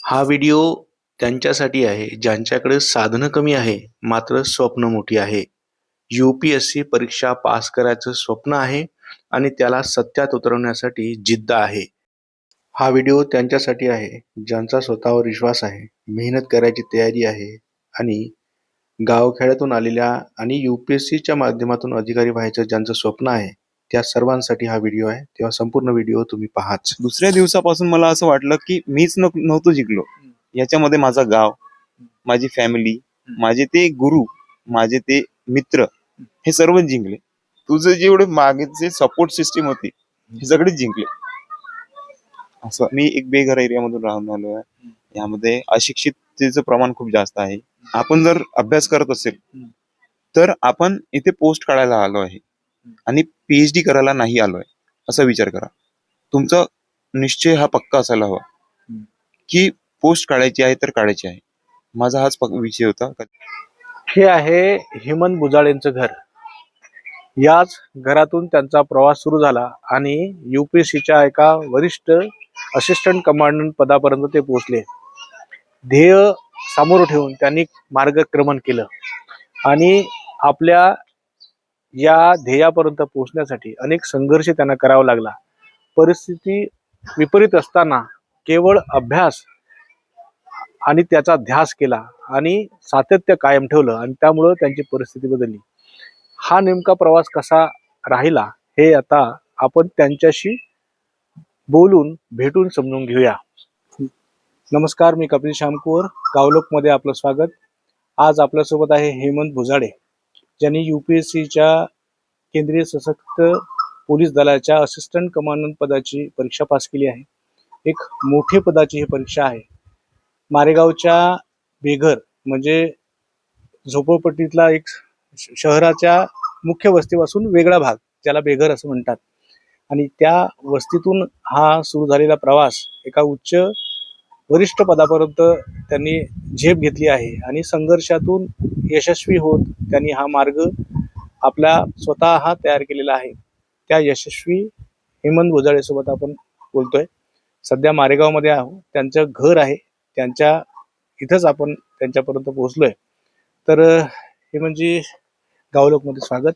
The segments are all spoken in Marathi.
हा व्हिडिओ त्यांच्यासाठी आहे ज्यांच्याकडे साधनं कमी आहे मात्र स्वप्न मोठी आहे. UPSC परीक्षा पास करायचं स्वप्न आहे आणि त्याला सत्यात उतरवण्यासाठी जिद्द आहे. हा व्हिडिओ त्यांच्यासाठी आहे ज्यांचा स्वतःवर विश्वास आहे, मेहनत करायची तयारी आहे आणि गावखेड्यातून आलेल्या आणि UPSCच्या माध्यमातून अधिकारी व्हायचं ज्यांचं स्वप्न आहे, त्या सर्वांसाठी हा व्हिडिओ आहे. तेव्हा संपूर्ण व्हिडिओ तुम्ही पाहाच. दुसऱ्या दिवसापासून मला असं वाटलं की मीच नव्हतो जिंकलो. याच्यामध्ये माझा गाव, माझी फॅमिली, माझे ते गुरु, माझे ते मित्र हे सर्वच जिंकले. तुझं जेवढे मागेचे सपोर्ट सिस्टीम होती हे सगळेच जिंकले. असं मी एक बेघर एरियामधून राहून आलो आहे. यामध्ये अशिक्षिततेचं प्रमाण खूप जास्त आहे. आपण जर अभ्यास करत असेल तर आपण इथे पोस्ट काढायला आलो आहे आणि PhD करायला नाही आलोय असा विचार करा. तुमचा निश्चय हा पक्का असायला हवा की पोस्ट काढायची आहे तर काढायची आहे. माझा हाच विषय होता. हे आहे हेमंत बुजाळेंचं घर. याच घरातून त्यांचा प्रवास सुरू झाला आणि UPSCच्या एका वरिष्ठ असिस्टंट कमांडंट पदापर्यंत ते पोहोचले. ध्येय समोर ठेवून त्यांनी मार्गक्रमण केलं आणि आपल्या या ध्येयापर्यंत पोहोचण्यासाठी अनेक संघर्ष त्यांना करावा लागला. परिस्थिती विपरीत असताना केवळ अभ्यास आणि त्याचा ध्यास केला आणि सातत्य कायम ठेवलं आणि त्यामुळं त्यांची परिस्थिती बदलली. हा नेमका प्रवास कसा राहिला हे आता आपण त्यांच्याशी बोलून भेटून समजून घेऊया. नमस्कार, मी कपिल श्यामकुवर, गावलोकमध्ये आपलं स्वागत. आज आपल्यासोबत आहे हेमंत बुजाडे, ज्यांनी UPSCच्या केंद्रीय सशस्त्र पोलीस दलाच्या असिस्टंट कमांडंट पदाची परीक्षा पास केली आहे. एक मोठे पदाची ही परीक्षा आहे. मारेगावच्या बेघर म्हणजे झोपडपट्टीतला एक शहराच्या मुख्य वस्तीपासून वेगळा भाग, ज्याला बेघर असं म्हणतात, आणि त्या वस्तीतून हा सुरू झालेला प्रवास एका उच्च वरिष्ठ पदापर्यंत त्यांनी झेप घेतली आहे आणि संघर्षातून यशस्वी होत त्यांनी हा मार्ग आपला स्वतः तयार केलेला आहे. त्या यशस्वी हेमंत बुजाळेसोबत आपण बोलतोय. सध्या मारेगावमध्ये आहोत, त्यांचं घर आहे, त्यांच्या इथंच आपण त्यांच्यापर्यंत पोहोचलोय. तर हे म्हणजे गावलोकमध्ये स्वागत.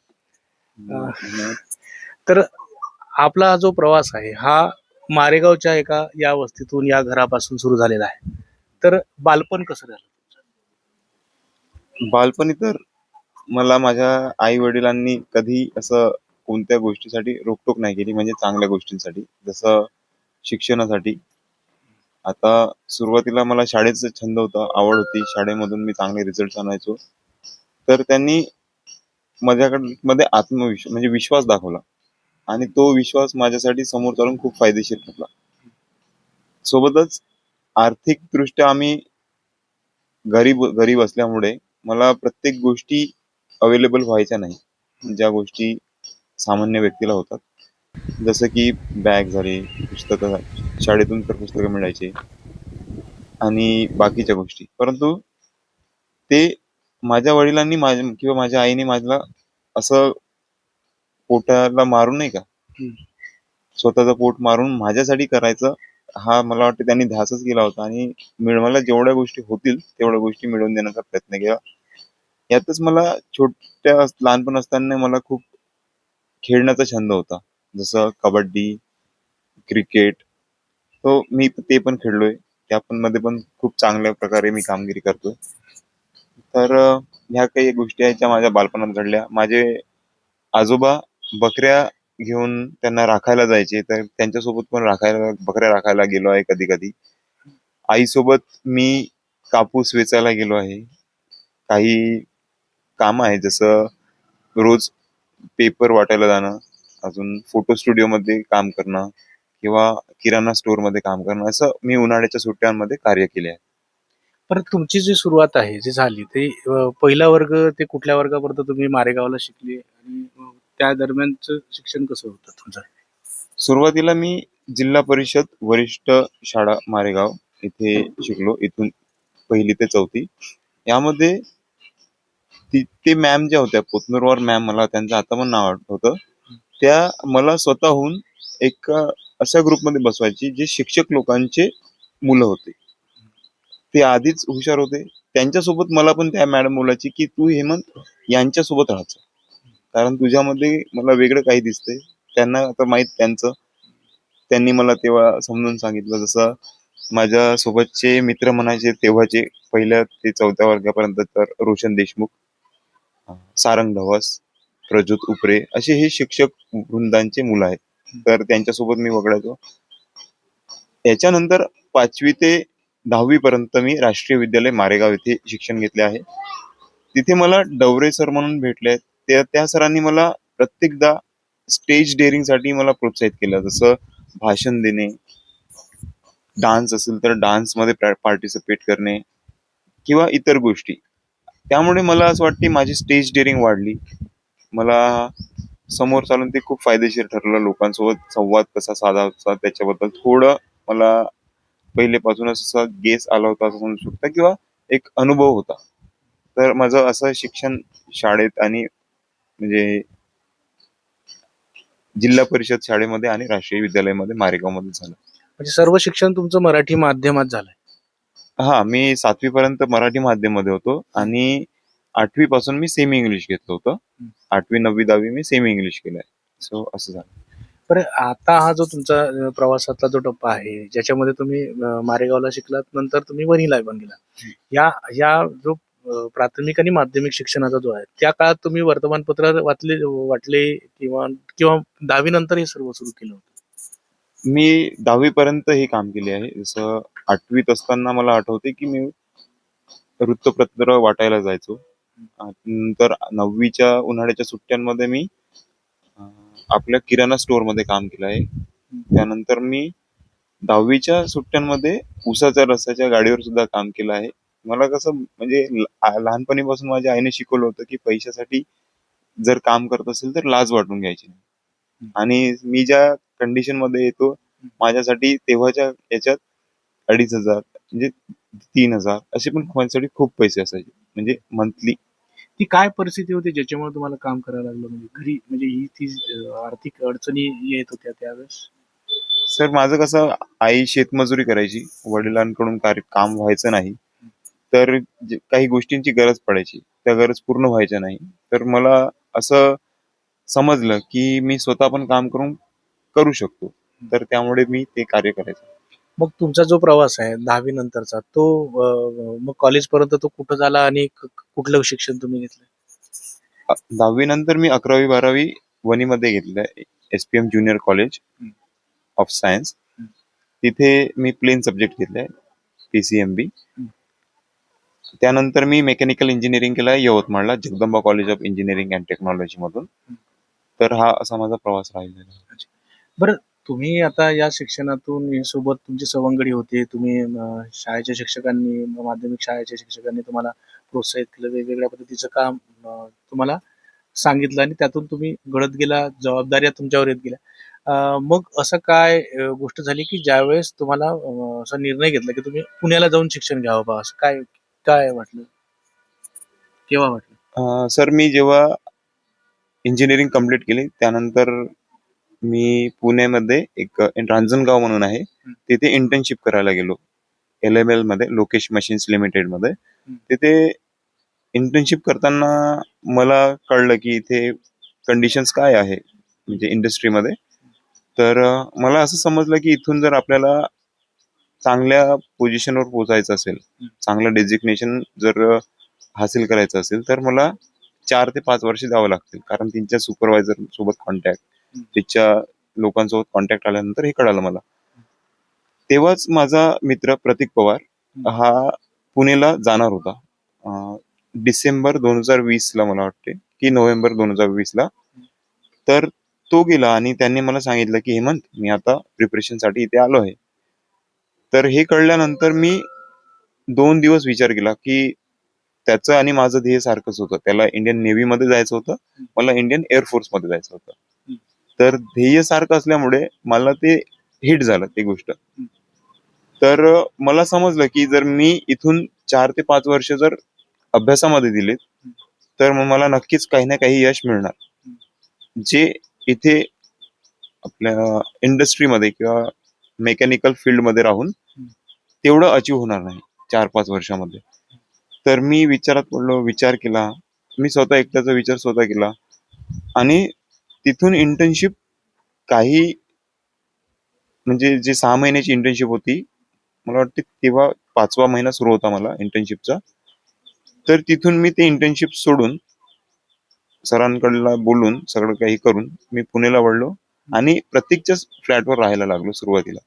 तर आपला जो प्रवास आहे हा मारेगावच्या एका या वस्तीतून या घरापासून सुरू झालेला आहे. तर बालपण कसं झालं? बालपणी तर मला माझ्या आई वडिलांनी कधी असं कोणत्या गोष्टीसाठी रोकटोक नाही केली, म्हणजे चांगल्या गोष्टींसाठी, जसं शिक्षणासाठी. आता सुरुवातीला मला शाळेचा छंद होता, आवड होती, शाळेमधून मी चांगले रिझल्ट आणायचो. तर त्यांनी मध्ये आत्मविश्वास म्हणजे विश्वास दाखवला आणि तो विश्वास माझ्यासाठी समोर चालून खूप फायदेशीर ठरला. सोबतच आर्थिकदृष्ट्या आम्ही गरीब असल्यामुळे मला प्रत्येक गोष्टी अवेलेबल व्हायच्या नाही, ज्या गोष्टी सामान्य व्यक्तीला होतात. जसं की बॅग झाली, पुस्तकं, शाळेतून तर पुस्तकं मिळायची आणि बाकीच्या गोष्टी. परंतु ते माझ्या वडिलांनी किंवा माझ्या आईने माझ्याला असं पोटाला मारून, नाही का, स्वतःचं पोट मारून माझ्यासाठी करायचं, हा मला वाटतं त्यांनी ध्यासच केला होता आणि मला जेवढ्या गोष्टी होतील तेवढ्या गोष्टी मिळवून देण्याचा प्रयत्न केला. यातच मला लहानपण असताना मला खूप खेळण्याचा छंद होता, जसं कबड्डी, क्रिकेट. तो मी ते पण खेळलोय, त्या पण मध्ये पण खूप चांगल्या प्रकारे मी कामगिरी करतोय. तर ह्या काही गोष्टी आहेत ज्या माझ्या बालपणात घडल्या. माझे आजोबा बकऱ्या घेऊन त्यांना राखायला जायचे, तर त्यांच्यासोबत पण बकऱ्या राखायला गेलो आहे. कधी कधी आईसोबत मी कापूस वेचायला गेलो आहे. काही काम आहे, जसं रोज पेपर वाटायला जाणं, अजून फोटो स्टुडिओमध्ये काम करणं किंवा किराणा स्टोअर मध्ये काम करणं, असं मी उन्हाळ्याच्या सुट्ट्यांमध्ये कार्य केले आहे. परत तुमची जी सुरुवात आहे जी झाली ते पहिला वर्ग ते कुठल्या वर्गापर्यंत तुम्ही मारेगावला शिकले आणि त्या दरम्यानचं शिक्षण कसं होतं तुमचं? सुरुवातीला मी जिल्हा परिषद वरिष्ठ शाळा मारेगाव इथे शिकलो. इथून 1ली ते 4थी. यामध्ये ते मॅम ज्या होत्या, पोतनूरवर मॅम, मला त्यांचं आता पण नाव आठवतं, त्या मला स्वतःहून एक अशा ग्रुपमध्ये बसवायची जे शिक्षक लोकांचे मुलं होते. ते आधीच हुशार होते. त्यांच्यासोबत मला पण त्या मॅडम बोलायची की तू हेमंत यांच्यासोबत राहायचं, कारण तुझ्यामध्ये मला वेगळं काही दिसतंय. त्यांना आता माहित त्यांचं, त्यांनी मला तेव्हा समजून सांगितलं. जसं माझ्या सोबतचे मित्र म्हणायचे तेव्हाचे, पहिल्या ते 4थ्या वर्गापर्यंत, तर रोशन देशमुख, सारंग धवस, प्रज्योत उपरे असे हे शिक्षक वृंदांचे मुलं आहेत. तर त्यांच्यासोबत मी वगळायचो. याच्यानंतर 5वी ते 10वी पर्यंत मी राष्ट्रीय विद्यालय मारेगाव येथे शिक्षण घेतले आहे. तिथे मला डवरे सर म्हणून भेटले आहेत. त्या सरांनी मला प्रत्येकदा स्टेज डेअरिंगसाठी मला प्रोत्साहित केलं. जसं भाषण देणे, डान्स असेल तर डान्समध्ये पार्टिसिपेट करणे किंवा इतर गोष्टी. त्यामुळे मला असं वाटते माझी स्टेज डेअरिंग वाढली. मला समोर चालून ते खूप फायदेशीर ठरलं. लोकांसोबत संवाद कसा साधायचा त्याच्याबद्दल थोडं मला पहिलेपासूनच असा गेस आला होता असं समजू शकता, किंवा एक अनुभव होता. तर माझं असं शिक्षण शाळेत आणि म्हणजे जिल्हा परिषद शाळेमध्ये आणि राष्ट्रीय विद्यालयामध्ये मारेगावमध्ये झालं. म्हणजे सर्व शिक्षण तुमचं मराठी माध्यमात झालंय? हा, मी 7वी पर्यंत मराठी माध्यममध्ये होतो आणि 8वी पासून मी सेमी इंग्लिश घेतलं होतं. 8वी 9वी 10वी मी सेमी इंग्लिश केलंय. सो असं झालं. बरं, आता हा जो तुमचा प्रवासातला जो टप्पा आहे, ज्याच्यामध्ये तुम्ही मारेगावला शिकलात, नंतर तुम्ही वणीला पण गेला. या या जो प्राथमिक आणि माध्यमिक शिक्षणाचा जो आहे, त्या काळात तुम्ही वर्तमानपत्र वाटले किंवा किंवा 10वी नंतर हे सर्व सुरू केलं होतं? मी 10वी पर्यंत हे काम केले आहे. जसं 8वीत असताना मला आठवते की मी वृत्तपत्र वाटायला जायचो. नंतर 9वीच्या उन्हाळ्याच्या सुट्ट्यांमध्ये मी आपल्या किराणा स्टोअरमध्ये काम केलं आहे. त्यानंतर मी 10वीच्या सुट्ट्यांमध्ये उसाच्या रसाच्या गाडीवर सुद्धा काम केलं आहे. मला कसं म्हणजे लहानपणीपासून माझ्या आईने शिकवलं होतं की पैशासाठी जर काम करत असेल तर लाज वाटून घ्यायची नाही. आणि मी ज्या कंडिशन मध्ये येतो, माझ्यासाठी तेव्हाच्या याच्यात 2,500 म्हणजे 3,000 असे पण माझ्यासाठी खूप पैसे असायचे, म्हणजे मंथली. ती काय परिस्थिती होती ज्याच्यामुळे तुम्हाला काम करायला लागलं? म्हणजे घरी म्हणजे ही ती आर्थिक अडचणी येत होत्या त्यावेळेस? सर, माझं कसं, आई शेतमजुरी करायची, वडिलांकडून काम व्हायचं नाही, तर काही गोष्टींची गरज पडायची, त्या गरज पूर्ण व्हायच्या नाही. तर मला असं समजलं की मी स्वतः पण काम करू शकतो. तर त्यामुळे मी ते कार्य करायचो. मग तुमचा जो प्रवास आहे 10वी नंतरचा, तो मग कॉलेजपर्यंत तो कुठं झाला आणि कुठलं शिक्षण तुम्ही घेतलं? 10वी नंतर मी 11वी 12वी वणीमध्ये घेतलं, SPM junior college of science. तिथे मी प्लेन सब्जेक्ट घेतलाय, PCMB. त्यानंतर मी मेकॅनिकल इंजिनिअरिंग केलं यवतमाळला, Jagdamba college of engineering and technology मधून. तर हा असा माझा प्रवास राहिलेला आहे. बरं, तुम्ही आता या शिक्षणातून सोबत तुमचे सवंगडी होते, तुम्ही शाळेच्या शिक्षकांनी, माध्यमिक शाळेच्या शिक्षकांनी तुम्हाला प्रोत्साहित केलं, वेगवेगळ्या पद्धतीचं काम तुम्हाला सांगितलं आणि त्यातून तुम्ही घडत गेला, जबाबदाऱ्या तुमच्यावर येत गेल्या. मग असं काय गोष्ट झाली की ज्यावेळेस तुम्हाला असा निर्णय घेतला की तुम्ही पुण्याला जाऊन शिक्षण घ्यावं बा, असं काय काय वाटलं? केव्हा वाटलं? सर, मी जेव्हा इंजिनिअरिंग कम्प्लीट केली त्यानंतर मी पुण्यामध्ये एक रांजणगाव म्हणून आहे, तिथे इंटर्नशिप करायला गेलो. LML मध्ये, लोकेश मशीन्स लिमिटेड मध्ये. तिथे इंटर्नशिप करताना मला कळलं की इथे कंडिशन्स काय आहे म्हणजे इंडस्ट्रीमध्ये. तर मला असं समजलं की इथून जर आपल्याला चांगल्या पोझिशनवर पोहोचायचं असेल, चांगलं डेजिग्नेशन जर हासिल करायचं असेल, तर मला 4 ते 5 वर्ष द्यावं लागतील. कारण त्यांच्या सुपरवायझर सोबत कॉन्टॅक्ट, तिच्या लोकांसोबत कॉन्टॅक्ट आल्यानंतर हे कळालं मला. तेव्हाच माझा मित्र प्रतीक पवार हा पुणेला जाणार होता. डिसेंबर 2020 ला मला वाटते की नोव्हेंबर 2020 ला. तर तो गेला आणि त्यांनी मला सांगितलं की हेमंत, मी आता प्रिपरेशन साठी इथे आलो आहे. तर हे कळल्यानंतर मी 2 दिवस विचार केला की त्याचं आणि माझं ध्येय सारखंच होतं. त्याला इंडियन नेव्ही मध्ये जायचं होतं, मला इंडियन एअरफोर्स मध्ये जायचं होतं. तर ध्येय सारखं असल्यामुळे मला ते हिट झालं ती गोष्ट. तर मला समजलं की जर मी इथून 4 ते 5 वर्ष जर अभ्यासामध्ये दिलेत, तर मग मला नक्कीच काही ना काही यश मिळणार, जे इथे आपल्या इंडस्ट्रीमध्ये किंवा मेकॅनिकल फील्डमध्ये राहून तेवढं अचीव्ह होणार नाही. 4-5 वर्षामध्ये. तर मी विचारात पडलो, विचार केला. मी स्वतः एकट्याचा विचार स्वतः केला आणि तिथून इंटर्नशिप काही म्हणजे जे 6 महिन्याची इंटर्नशिप होती, मला वाटते तेव्हा 5वा महिना सुरू होता मला इंटर्नशिपचा. तर तिथून मी ते इंटर्नशिप सोडून सरांकडला बोलून सगळं काही करून मी पुण्याला वळलो आणि प्रत्येकच्याच फ्लॅटवर राहायला लागलो सुरुवातीला.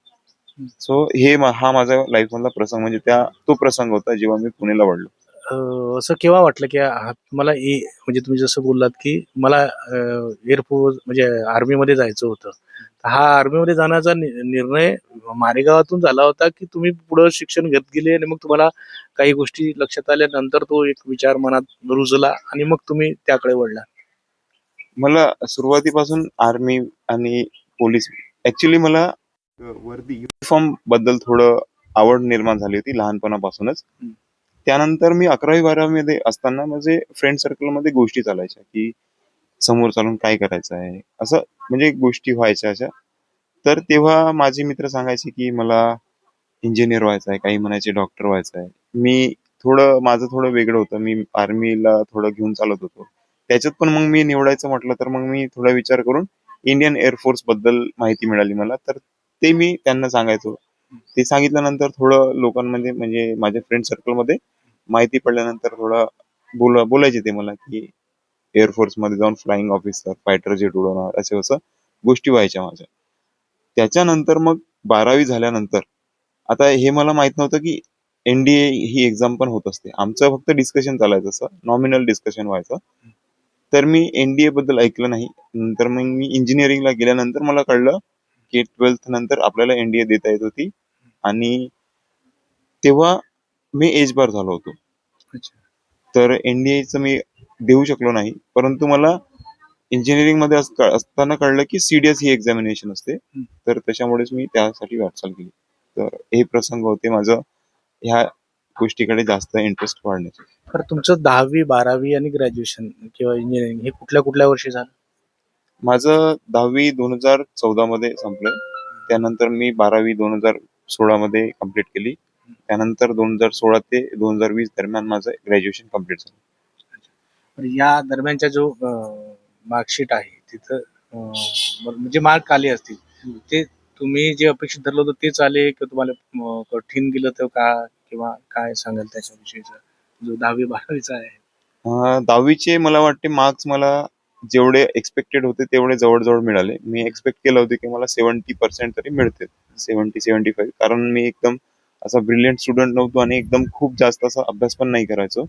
सो हा माझा लाईफ मधला प्रसंग म्हणजे तो प्रसंग होता जेव्हा मी पुण्याला वळलो. असं केव्हा वाटलं की तुम्हाला म्हणजे तुम्ही जसं बोललात की मला एअरफोर्स म्हणजे आर्मीमध्ये जायचं होतं. हा आर्मीमध्ये जाण्याचा निर्णय मारेगावातून झाला होता की तुम्ही पुढं शिक्षण घेत गेले आणि मग तुम्हाला काही गोष्टी लक्षात आल्यानंतर तो एक विचार मनात रुजला आणि मग तुम्ही त्याकडे वळला? मला सुरुवातीपासून आर्मी आणि पोलीस ऍक्च्युली मला वर्दी युनिफॉर्म बद्दल थोडं आवड निर्माण झाली होती लहानपणापासूनच. त्यानंतर मी 11वी-12वी मध्ये असताना माझे फ्रेंड सर्कलमध्ये गोष्टी चालायच्या की समोर चालून काय करायचं आहे, असं म्हणजे गोष्टी व्हायच्या अशा. तर तेव्हा माझे मित्र सांगायचे की मला इंजिनियर व्हायचं आहे, काही म्हणायचे डॉक्टर व्हायचं आहे. माझं थोडं वेगळं होतं. मी आर्मीला थोडं घेऊन चालत होतो. त्याच्यात पण मग मी निवडायचं म्हटलं तर मग मी थोडा विचार करून इंडियन एअरफोर्स बद्दल माहिती मिळाली मला. तर ते मी त्यांना सांगायचो. ते सांगितल्यानंतर थोडं लोकांमध्ये म्हणजे माझ्या फ्रेंड सर्कलमध्ये माहिती पडल्यानंतर थोडं बोलायचे ते मला की एअरफोर्समध्ये जाऊन फ्लाइंग ऑफिसर, फायटर जेट उडवणार असं गोष्टी व्हायच्या माझ्या. त्याच्यानंतर मग 12वी झाल्यानंतर आता हे मला माहित नव्हतं की एनडीए ही एक्झाम पण होत असते. आमचं फक्त डिस्कशन चालायचं, असं नॉमिनल डिस्कशन व्हायचं. तर मी एनडीए बद्दल ऐकलं नाही. नंतर मग मी इंजिनिअरिंगला गेल्यानंतर मला कळलं की 12th नंतर आपल्याला एनडीए देता येत होती आणि तेव्हा मी एज बार झालो होतो. तर एनडीएचं मी देऊ शकलो नाही. परंतु मला इंजिनिअरिंग मध्ये असताना कळलं की सीडीएस ही एक्झामिनेशन असते. तर त्याच्यामुळेच मी त्यासाठी वाटचाल केली. तर हे प्रसंग होते माझं ह्या गोष्टीकडे जास्त इंटरेस्ट वाढण्याचे. तर तुमचं 10वी 12वी आणि ग्रॅज्युएशन किंवा इंजिनिअरिंग हे कुठल्या कुठल्या वर्षी झालं? माझं 10वी 2014 मध्ये संपलंय. त्यानंतर मी 12वी 2016 मध्ये कम्प्लीट केली. त्यानंतर 2016 ते 2020 दरम्यान माझं ग्रॅज्युएशन कम्प्लीट झालं. तर या दरम्यानच्या जो मार्कशीट आहे तिथं म्हणजे मार्क आले असतील ते तुम्ही जे अपेक्षित धरलं होतं तेच आले किंवा तुम्हाला कठीण गेलं तर का किंवा काय सांगाल त्याच्याविषयीचा जो 10वी 12वीचा आहे? 10वीचे मला वाटते मार्क्स मला जेवढे एक्सपेक्टेड होते तेवढे जवळ मिळाले. मी एक्सपेक्ट केलं होतं की मला 70% तरी मिळतील. 70-75 कारण मी एकदम असा ब्रिलियंट स्टुडंट नव्हतो आणि एकदम खूप जास्त असा अभ्यास पण नाही करायचो.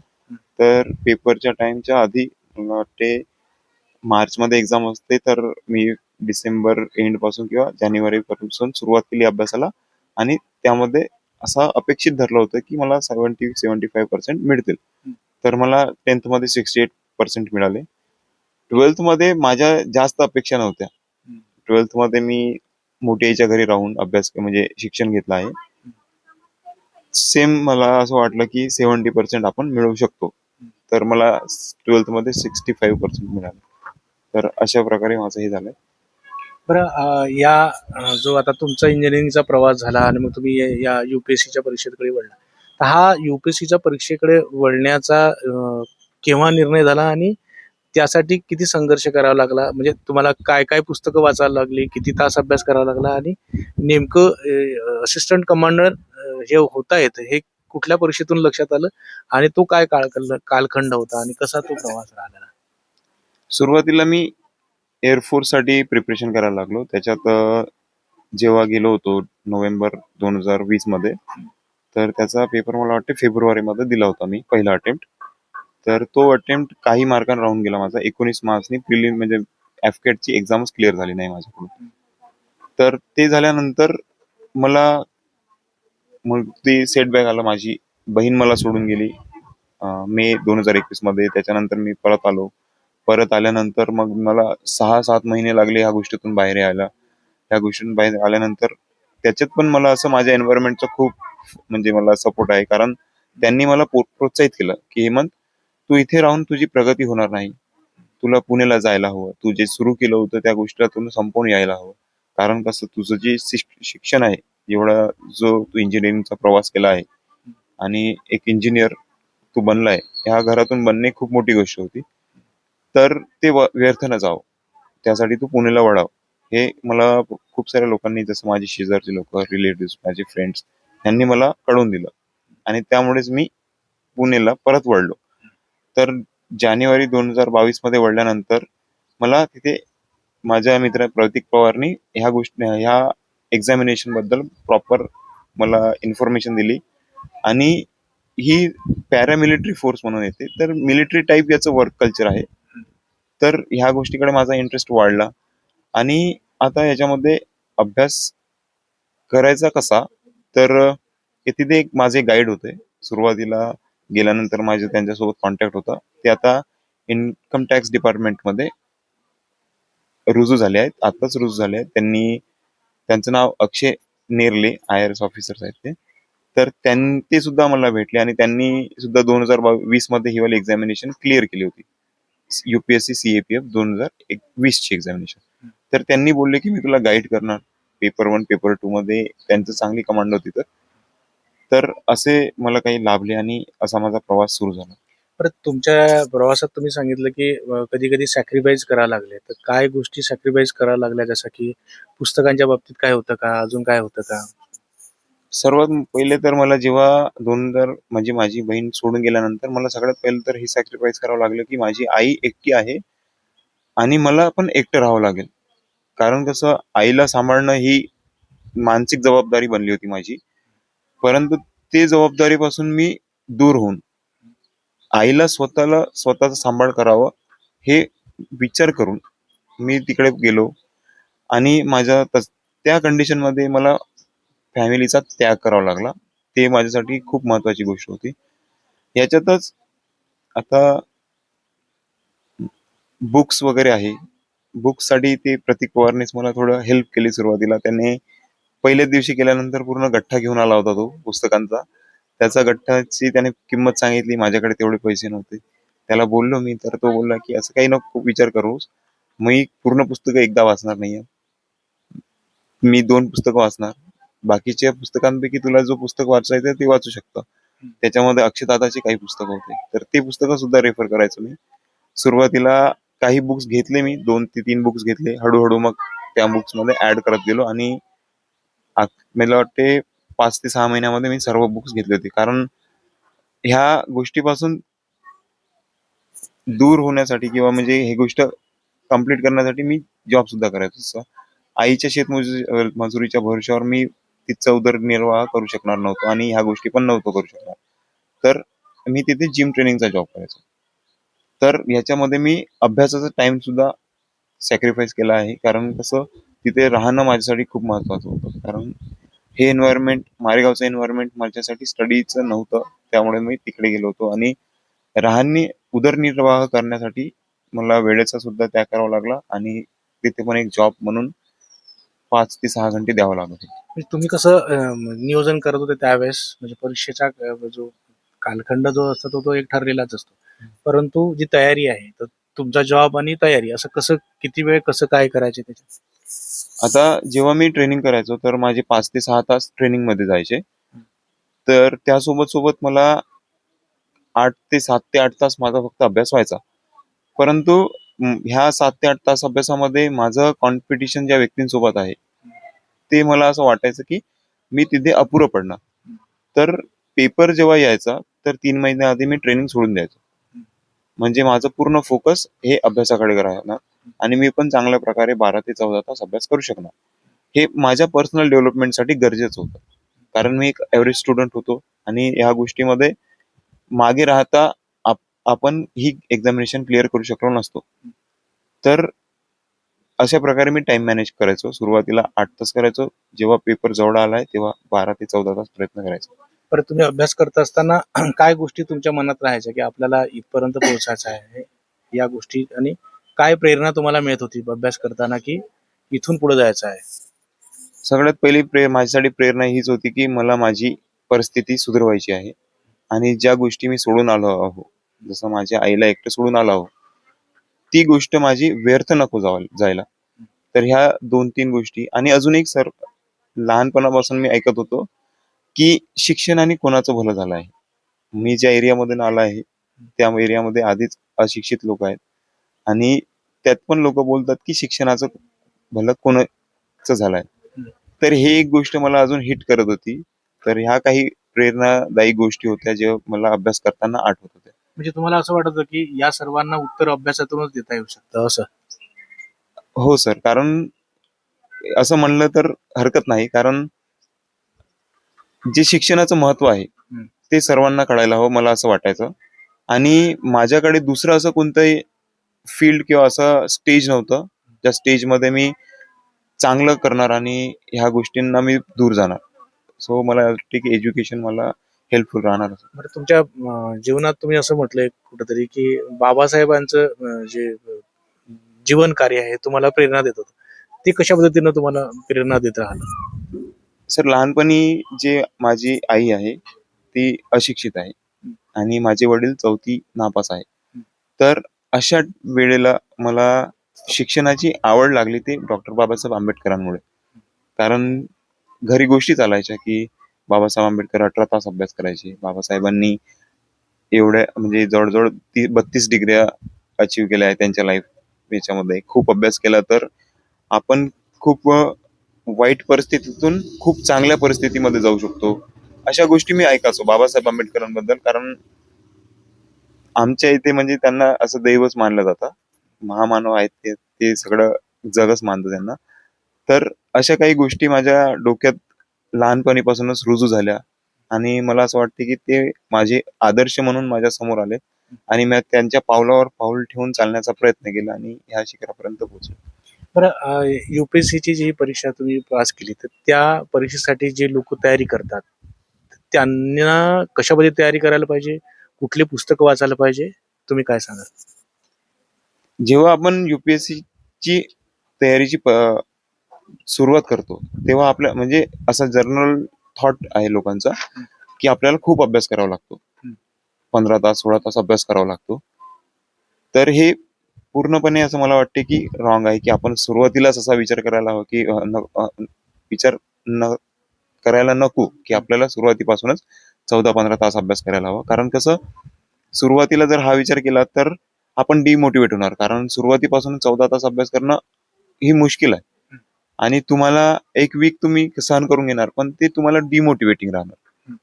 तर पेपरच्या टाइमच्या आधी मला वाटते मार्चमध्ये एक्झाम असते, तर मी डिसेंबर एंड पासून किंवा जानेवारी पासून सुरुवात केली अभ्यासाला आणि त्यामध्ये असं अपेक्षित धरलं होतं की मला 70-75% मिळतील. तर मला 10th मध्ये 68% मिळाले. 12th मध्ये माझ्या जास्त अपेक्षा नव्हत्या. 12th मध्ये मी मोठ्या आईच्या घरी राहून अभ्यास म्हणजे शिक्षण घेतलं आहे. सेम मला असं वाटलं की 70% आपण मिळवू शकतो. तर मला 12th मध्ये 65% मिळाले. तर अशा प्रकारे माझं हे झालंय. बरं जो आता तुमचा इंजिनिअरिंगचा प्रवास झाला आणि मग तुम्ही या युपीएससीच्या परीक्षेकडे वळला. तर हा युपीएससीच्या परीक्षेकडे वळण्याचा केव्हा निर्णय झाला आणि त्यासाठी किती संघर्ष करावा लागला? म्हणजे तुम्हाला काय काय पुस्तकं वाचायला लागली, किती तास अभ्यास करावा लागला आणि नेमकं असिस्टंट कमांडर जे होता येतं हे कुठल्या परीक्षेतून लक्षात आलं आणि तो काय कालखंड होता आणि कसा तो प्रवास राहिला? सुरुवातीला मी एअरफोर्स साठी प्रिपरेशन करायला लागलो. त्याच्यात जेव्हा गेलो होतो नोव्हेंबर 2020 मध्ये, तर त्याचा पेपर मला वाटते फेब्रुवारी मध्ये दिला होता मी पहिला अटेम्प्ट. तर तो अटेम्प्ट काही मार्कांनी राहून गेला माझा. 19 मार्क्सनी प्रिलिम म्हणजे एफकेटची एक्झामच क्लिअर झाली नाही माझ्याकडून. तर ते झाल्यानंतर मला मग ते सेटबॅक आलं. माझी बहीण मला सोडून गेली मे 2021 मध्ये. त्याच्यानंतर मी परत आलो. परत आल्यानंतर मग मला 6-7 महिने लागले ह्या गोष्टीतून बाहेर यायला. ह्या गोष्टीतून बाहेर आल्यानंतर त्याच्यात पण मला असं माझ्या एन्व्हायरमेंटचा खूप म्हणजे मला सपोर्ट आहे. कारण त्यांनी मला प्रोत्साहित केलं की हेमंत, तू इथे राहून तुझी प्रगती होणार नाही. तुला पुण्याला जायला हवं. तू जे सुरू केलं होतं त्या गोष्टीला तुला संपवून यायला हवं. कारण कसं तुझं जे शिक्षण आहे, एवढा जो तू इंजिनिअरिंगचा प्रवास केला आहे आणि एक इंजिनियर तू बनलाय, ह्या घरातून बनणे खूप मोठी गोष्ट होती. तर ते व्यर्थ न जावं, त्यासाठी तू पुणेला वळाव. हे मला खूप साऱ्या लोकांनी, जसं माझे शेजारचे लोक, रिलेटिव्ह, माझे फ्रेंड्स, यांनी मला कळवून दिलं आणि त्यामुळेच मी पुणेला परत वळलो. तर जानेवारी 2022 मध्ये वळल्यानंतर मला तिथे माझ्या मित्र प्रतीक पवारनी ह्या एक्झामिनेशन बद्दल प्रॉपर मला इन्फॉर्मेशन दिली. आणि ही पॅरामिलिटरी फोर्स म्हणून येते, तर मिलिटरी टाईप याचं वर्क कल्चर आहे. तर ह्या गोष्टीकडे माझा इंटरेस्ट वाढला आणि आता याच्यामध्ये अभ्यास करायचा कसा, तर तिथे एक माझे गाईड होते. सुरुवातीला गेल्यानंतर माझे त्यांच्यासोबत कॉन्टॅक्ट होता. ते आता इन्कम टॅक्स डिपार्टमेंटमध्ये रुजू झाले आहेत, आताच रुजू झाले आहेत. त्यांचं नाव अक्षय नेरले, IRS ऑफिसर्स आहेत ते. तर ते सुद्धा मला भेटले आणि त्यांनी सुद्धा 2020 मध्ये ही वाली एक्झामिनेशन क्लिअर केली होती, UPSC CAPF 2021 ची एक्झामिनेशन. तर त्यांनी बोलले की मी तुला गाईड करणार पेपर 1 पेपर 2 मध्ये. त्यांचं चांगली कमांड होती. तर असे मला काही लाभले आणि असा माझा प्रवास सुरू झाला. परत तुमच्या प्रवासात तुम्ही सांगितलं की कधी कधी सॅक्रिफाईस करावं लागले, तर काय गोष्टी सॅक्रिफाईस कराव्या लागल्या, जसं की पुस्तकांच्या बाबतीत काय होतं का, अजून काय होतं का? सर्वात पहिले तर मला जेव्हा 2000 म्हणजे माझी बहीण सोडून गेल्यानंतर मला सगळ्यात पहिलं तर हे सॅक्रिफाईस करावं लागलं की माझी आई एकटी आहे आणि मला पण एकटं राहावं लागेल. कारण कसं, आईला सांभाळणं ही मानसिक जबाबदारी बनली होती माझी. परंतु ते जबाबदारीपासून मी दूर होऊन आईला स्वतःचा सांभाळ करावं हे विचार करून मी तिकडे गेलो. आणि त्या कंडिशनमध्ये मला फॅमिलीचा त्याग करावा लागला. ते माझ्यासाठी खूप महत्वाची गोष्ट होती. याच्यातच आता बुक्स वगैरे आहे. बुक्ससाठी ते प्रतीक पवारनेच मला थोडं हेल्प केली सुरुवातीला. त्याने पहिल्याच दिवशी केल्यानंतर पूर्ण गठ्ठा घेऊन आला होता तो पुस्तकांचा. त्याचा गठ्ठाची त्याने किंमत सांगितली. माझ्याकडे तेवढे पैसे नव्हते. त्याला बोललो मी, तर तो बोलला की असं काही नको खूप विचार करूस, मी पूर्ण पुस्तकं एकदा वाचणार नाहीये, मी 2 पुस्तकं वाचणार. बाकीच्या पुस्तकांपैकी तुला जो पुस्तक वाचायचं ते वाचू शकतं. त्याच्यामध्ये अक्षयदादाची काही पुस्तकं होते, तर ते पुस्तकं सुद्धा रेफर करायचो मी. सुरुवातीला काही बुक्स घेतले मी, 2 ते 3 बुक्स घेतले. हळूहळू मग त्या बुक्स मध्ये ऍड करत गेलो आणि मला वाटते 5 ते 6 महिन्यामध्ये मी सर्व बुक्स घेतले होते. कारण ह्या गोष्टीपासून दूर होण्यासाठी किंवा म्हणजे ही गोष्ट कम्प्लीट करण्यासाठी मी जॉब सुद्धा करायचो. जसं आईच्या मजुरीच्या भरोश्यावर मी तिचा उदरनिर्वाह करू शकणार नव्हतो आणि ह्या गोष्टी पण नव्हतो करू शकणार. तर मी तिथे जिम ट्रेनिंगचा जॉब करायचो. तर ह्याच्यामध्ये मी अभ्यासाचा टाइम सुद्धा सॅक्रिफाईस केला आहे. कारण कसं, तिथे राहणं माझ्यासाठी खूप महत्वाचं होतं. कारण हे एन्व्हायरमेंट, मारेगावचं एन्व्हायरमेंट माझ्यासाठी स्टडीचं नव्हतं. त्यामुळे मी तिकडे गेलो होतो आणि उदरनिर्वाह करण्यासाठी मला वेळेचा सुद्धा त्याग करावा लागला आणि तिथे पण एक जॉब म्हणून 5 ते 6 घंटे द्यावं लागत होते. म्हणजे तुम्ही कसं नियोजन करत होते त्यावेळेस, म्हणजे परीक्षेचा जो कालखंड जो असतो तो एक ठरलेलाच असतो, परंतु जी तयारी आहे, तर तुमचा जॉब आणि तयारी असं कसं, किती वेळ कसं काय करायचे त्याच्यात? आता जेव्हा मी ट्रेनिंग करायचो तर माझे 5 ते 6 तास ट्रेनिंग मध्ये जायचे. तर त्यासोबत सोबत मला 7 ते 8 तास माझा फक्त अभ्यास व्हायचा. परंतु ह्या 7 ते 8 तास अभ्यासामध्ये माझं कॉम्पिटिशन ज्या व्यक्तींसोबत आहे, ते मला असं वाटायचं की मी तिथे अपुरं पडणार. तर पेपर जेव्हा यायचा तर 3 महिन्या आधी मी ट्रेनिंग सोडून द्यायचो. म्हणजे माझं पूर्ण फोकस हे अभ्यासाकडे राहणार आणि मी पण चांगल्या प्रकारे 12 ते 14 तास अभ्यास करू शकणार. हे माझ्या पर्सनल डेव्हलपमेंटसाठी गरजेचं होतं. कारण मी एक एव्हरेज स्टुडंट होतो आणि ह्या गोष्टीमध्ये मागे राहता आपण ही एक्झामिनेशन क्लिअर करू शकलो नसतो. तर अशा प्रकारे मी टाइम मॅनेज करायचो. सुरुवातीला 8 तास करायचो. जेव्हा पेपर जवळ आलाय तेव्हा 12 ते 14 तास प्रयत्न करायचो. परत तुम्ही अभ्यास करत असताना काय गोष्टी तुमच्या मनात राहायच्या की आपल्याला इथपर्यंत पोहोचायचं आहे, या गोष्टी, आणि काय प्रेरणा तुम्हाला मिळत होती अभ्यास करताना की इथून पुढे जायचं आहे? सगळ्यात पहिली माझ्यासाठी प्रेरणा हीच होती की मला माझी परिस्थिती सुधारवायची आहे आणि ज्या गोष्टी मी सोडून आलो आहो, जसं माझ्या आईला एकटं सोडून आलो आहो, ती गोष्ट माझी व्यर्थ नको जायला. तर ह्या 2-3 गोष्टी. आणि अजून एक लहानपणापासून मी ऐकत होतो की शिक्षणाने कोणाचं भलं झालं आहे. मी ज्या एरियामधून आला आहे त्या एरियामध्ये आधीच अशिक्षित लोक आहेत आणि त्यात पण लोक बोलतात की शिक्षणाचं भलं कोणाचं झालंय. तर हे एक गोष्ट मला अजून हिट करत होती. तर ह्या काही प्रेरणादायी गोष्टी होत्या जे मला अभ्यास करताना आठवत होत्या. म्हणजे तुम्हाला असं वाटत होतं की या सर्वांना उत्तर अभ्यासातूनच देता येऊ शकतं असं? हो सर, कारण असं म्हणलं तर हरकत नाही, कारण जे शिक्षणाचं महत्व आहे ते सर्वांना कळायला हवं मला असं वाटायचं. आणि माझ्याकडे दुसरं असं कोणतंही फील्ड किंवा असं स्टेज नव्हतं ज्या स्टेजमध्ये मी चांगलं करणार आणि ह्या गोष्टींना मी दूर जाणार. सो मला वाटते की एज्युकेशन मला हेल्पफुल राहणार. बरं, तुमच्या जीवनात तुम्ही असं म्हटलंय कुठेतरी की बाबासाहेबांचं जे जीवन कार्य आहे तुम्हाला प्रेरणा देत होतं. ते कशा पद्धतीनं तुम्हाला प्रेरणा देत राहिलं? सर, लहानपणी जे माझी आई आहे ती अशिक्षित आहे आणि माझे वडील चौथी नापास आहे. तर अशा वेळेला मला शिक्षणाची आवड लागली ते डॉक्टर बाबासाहेब आंबेडकरांमुळे. कारण घरी गोष्टी चालायच्या की बाबासाहेब आंबेडकर 18 तास अभ्यास करायचे. बाबासाहेबांनी एवढ्या म्हणजे जवळजवळ 32 डिग्र्या अचीव केल्या आहेत त्यांच्या लाईफ याच्यामध्ये. खूप अभ्यास केला तर आपण खूप वाईट परिस्थितीतून खूप चांगल्या परिस्थितीमध्ये जाऊ शकतो. अशा गोष्टी मी ऐकायचो बाबासाहेब आंबेडकरांबद्दल, कारण आमच्या इथे म्हणजे त्यांना असं दैवच मानलं जातं. महामानव आहेत ते, ते सगळं जगच मानतं त्यांना. तर अशा काही गोष्टी माझ्या डोक्यात लहानपणीपासूनच रुजू झाल्या आणि मला असं वाटते की ते माझे आदर्श म्हणून माझ्या समोर आले आणि मी त्यांच्या पावलावर पाऊल ठेवून चालण्याचा प्रयत्न केला आणि ह्या शिखरापर्यंत पोहोचलो. बरं, UPSCची जी परीक्षा तुम्ही पास केली तर त्या परीक्षेसाठी जे लोक तयारी करतात त्यांना कशामध्ये तयारी करायला पाहिजे? कुठली पुस्तकं वाचायला पाहिजे? तुम्ही काय सांगाल? जेव्हा आपण UPSC ची तयारीची सुरुवात करतो तेव्हा आपल्या म्हणजे असा जर्नल थॉट आहे लोकांचा की आपल्याला खूप अभ्यास करावा लागतो. 15 तास 16 तास अभ्यास करावा लागतो. तर हे पूर्णपणे असं मला वाटते की रॉंग आहे की आपण सुरुवातीलाच असा विचार करायला हवा की विचार न करायला नको की आपल्याला सुरुवातीपासूनच 14-15 तास अभ्यास करायला हवा. कारण कसं, सुरुवातीला जर हा विचार केला तर आपण डिमोटिवेट होणार, कारण सुरुवातीपासून 14 तास अभ्यास करणं ही मुश्किल आहे आणि तुम्हाला एक वीक तुम्ही सहन करून घेणार पण ते तुम्हाला डिमोटिवेटिंग राहणार.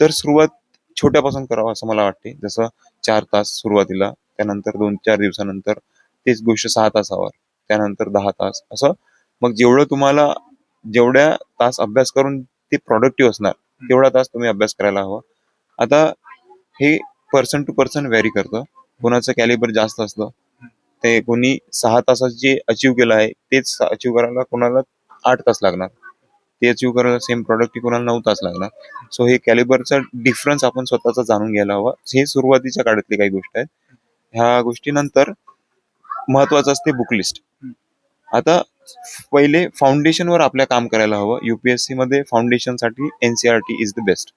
तर सुरुवात छोट्यापासून करावं असं मला वाटते. जसं 4 तास सुरुवातीला, त्यानंतर 2-4 दिवसानंतर तेच गोष्ट 6 तासावर, त्यानंतर 10 तास असं. मग जेवढ्या तास अभ्यास करून ते प्रोडक्टिव्ह असणार तेवढा तास तुम्ही अभ्यास करायला हवा. आता हे पर्सन टू पर्सन व्हॅरी करतं. कोणाचं कॅलिबर जास्त असतं, ते कोणी 6 तासात जे अचीव केलं आहे तेच अचीव करायला कोणाला 8 तास लागणार. ते अचीव करायला सेम प्रोडक्ट कोणाला 9 तास लागणार. सो हे कॅलिबरचा डिफरन्स आपण स्वतःचा जाणून घ्यायला हवा. हे सुरुवातीच्या काळातली काही गोष्ट आहेत. ह्या गोष्टीनंतर महत्वाचं असते बुक लिस्ट. आता पहिले फाउंडेशनवर आपल्या काम करायला हवं. UPSC मध्ये फाउंडेशनसाठी NCERT इज द बेस्ट.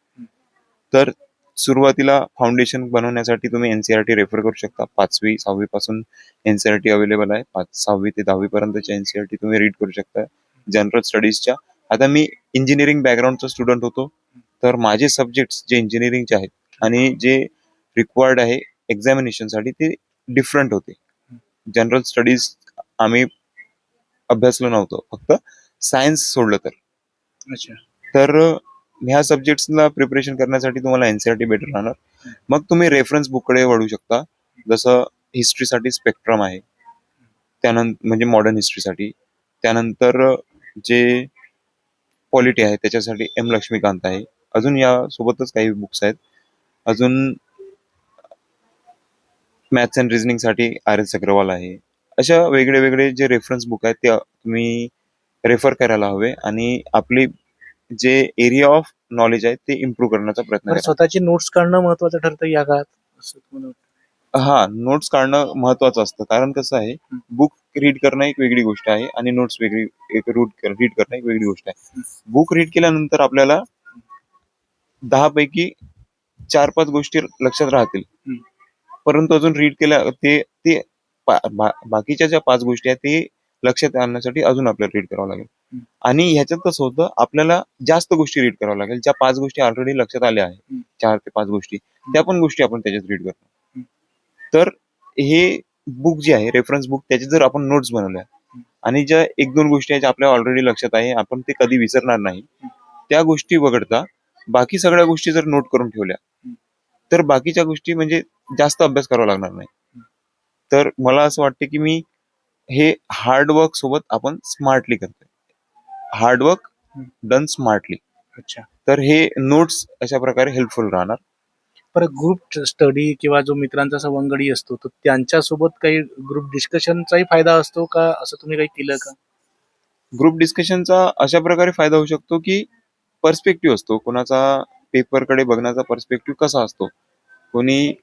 तर सुरुवातीला फाउंडेशन बनवण्यासाठी तुम्ही NCERT रेफर करू शकता. 5वी 6वी पासून NCERT अवेलेबल आहे. 6वी ते 10वी पर्यंतच्या NCERT तुम्ही रीड करू शकता जनरल स्टडीजच्या. आता मी इंजिनिअरिंग बॅकग्राऊंडचा स्टुडंट होतो, तर माझे सब्जेक्ट्स जे इंजिनिअरिंगचे आहेत आणि जे रिक्वायर्ड आहे एक्झामिनेशनसाठी ते डिफरंट होते. जनरल स्टडीज आम्ही अभ्यासलो नव्हतो, फक्त सायन्स सोडलं तर. अच्छा. तर ह्या सब्जेक्ट्सला प्रिपरेशन करण्यासाठी तुम्हाला NCERT बेटर राहणार. मग तुम्ही रेफरन्स बुककडे वळू शकता. जसं हिस्ट्रीसाठी स्पेक्ट्रम आहे, त्यानंतर म्हणजे मॉडर्न हिस्ट्रीसाठी. त्यानंतर जे पॉलिटी आहे त्याच्यासाठी M लक्ष्मीकांत आहे. अजून या सोबतच काही बुक्स आहेत. अजून मॅथ्स अँड रिझनिंगसाठी RS अग्रवाल आहे. अशा वेगळे वेगळे जे रेफरन्स बुक आहेत ते तुम्ही रेफर करायला हवे आणि आपली जे एरिया ऑफ नॉलेज आहे ते इम्प्रूव्ह करण्याचा प्रयत्न बरं, करा. स्वतःची नोट्स काढणं महत्वाचं ठरतं या काळात असं तुम्हाला वाटतं? हा, नोट्स काढणं महत्वाचं असतं. कारण कसं आहे, बुक रीड करणं एक वेगळी गोष्ट आहे आणि नोट्स वेगळी रीड करणं एक वेगळी गोष्ट आहे. बुक रीड केल्यानंतर आपल्याला 10 पैकी 4-5 गोष्टी लक्षात राहतील, परंतु अजून रीड केल्या ते ते बाकीच्या ज्या 5 गोष्टी आहेत ते लक्षात आणण्यासाठी अजून आपल्याला रीड करावं लागेल. आणि ह्याच्यात कसं होतं, आपल्याला जास्त गोष्टी रीड कराव्या लागेल. ज्या 5 गोष्टी ऑलरेडी लक्षात आल्या आहेत, 4 ते 5 गोष्टी, त्या पण गोष्टी आपण त्याच्यात रीड करतो. तर हे बुक जे आहे, रेफरन्स बुक, त्याचे जर आपण नोट्स बनवल्या आणि ज्या 1-2 गोष्टी आहेत ज्या आपल्या ऑलरेडी लक्षात आहे, आपण ते कधी विसरणार नाही, त्या गोष्टी वगळता बाकी सगळ्या गोष्टी जर नोट करून ठेवल्या, तर बाकीच्या गोष्टी म्हणजे जास्त अभ्यास करावा लागणार नाही. तर मला असं वाटतं की मी हे हार्डवर्क सोबत आपण स्मार्टली करतोय. Hard work done smartly. अच्छा. तर हे नोट्स अशा प्रकारे हेल्पफुल राहणार. परत ग्रुप स्टडी किंवा जो मित्रांचा सवंगडी असतो, तर त्यांच्यासोबत काही ग्रुप डिस्कशनचाही फायदा असतो का? असं तुम्ही काही केलं का? ग्रुप डिस्कशनचा अशा प्रकारे फायदा होऊ शकतो की पर्स्पेक्टिव्ह असतो, कोणाचा पेपरकडे बघण्याचा पर्स्पेक्टिव्ह कसा असतो, कोणी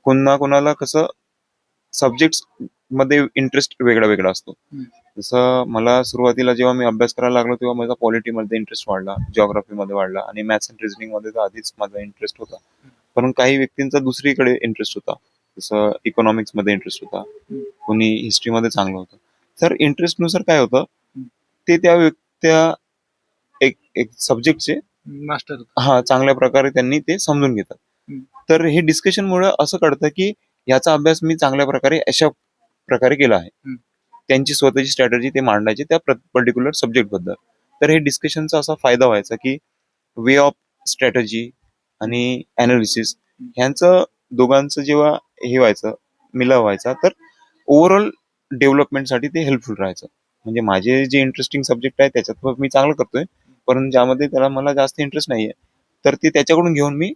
कोणाला कसं सब्जेक्ट्स मध्ये इंटरेस्ट वेगळा वेगळा असतो. जसं मला सुरुवातीला जेव्हा मी अभ्यास करायला लागलो तेव्हा माझा पॉलिटीमध्ये इंटरेस्ट वाढला, जिओग्राफीमध्ये वाढला आणि मॅथ्स अँड रिझनिंग मध्ये तर आधीच माझा इंटरेस्ट होता. पण काही व्यक्तींचा दुसरीकडे इंटरेस्ट होता, जसं इकॉनॉमिक्स मध्ये इंटरेस्ट होता, कोणी हिस्ट्रीमध्ये चांगलं होतं. तर इंटरेस्टनुसार काय होतं, ते त्या एक एक सब्जेक्टचे मास्टर. चांगल्या प्रकारे त्यांनी ते समजून घेतात. तर हे डिस्कशनमुळे असं कळतं की याचा अभ्यास मी चांगल्या प्रकारे अशा प्रकारे केला आहे. त्यांची स्वतःची स्ट्रॅटेजी ते मांडायची त्या पर्टिक्युलर सब्जेक्ट बद्दल. तर हे डिस्कशनचा असा फायदा व्हायचा की वे ऑफ स्ट्रॅटेजी आणि अनालिसिस ह्यांचं दोघांचं जेव्हा हे व्हायचं, मिलाव व्हायचा, तर ओव्हरऑल डेव्हलपमेंटसाठी ते हेल्पफुल राहायचं. म्हणजे माझे जे इंटरेस्टिंग सब्जेक्ट आहे त्याच्यात मी चांगलं करतोय, पण ज्यामध्ये मला जास्त इंटरेस्ट नाहीये, तर ते त्याच्याकडून घेऊन मी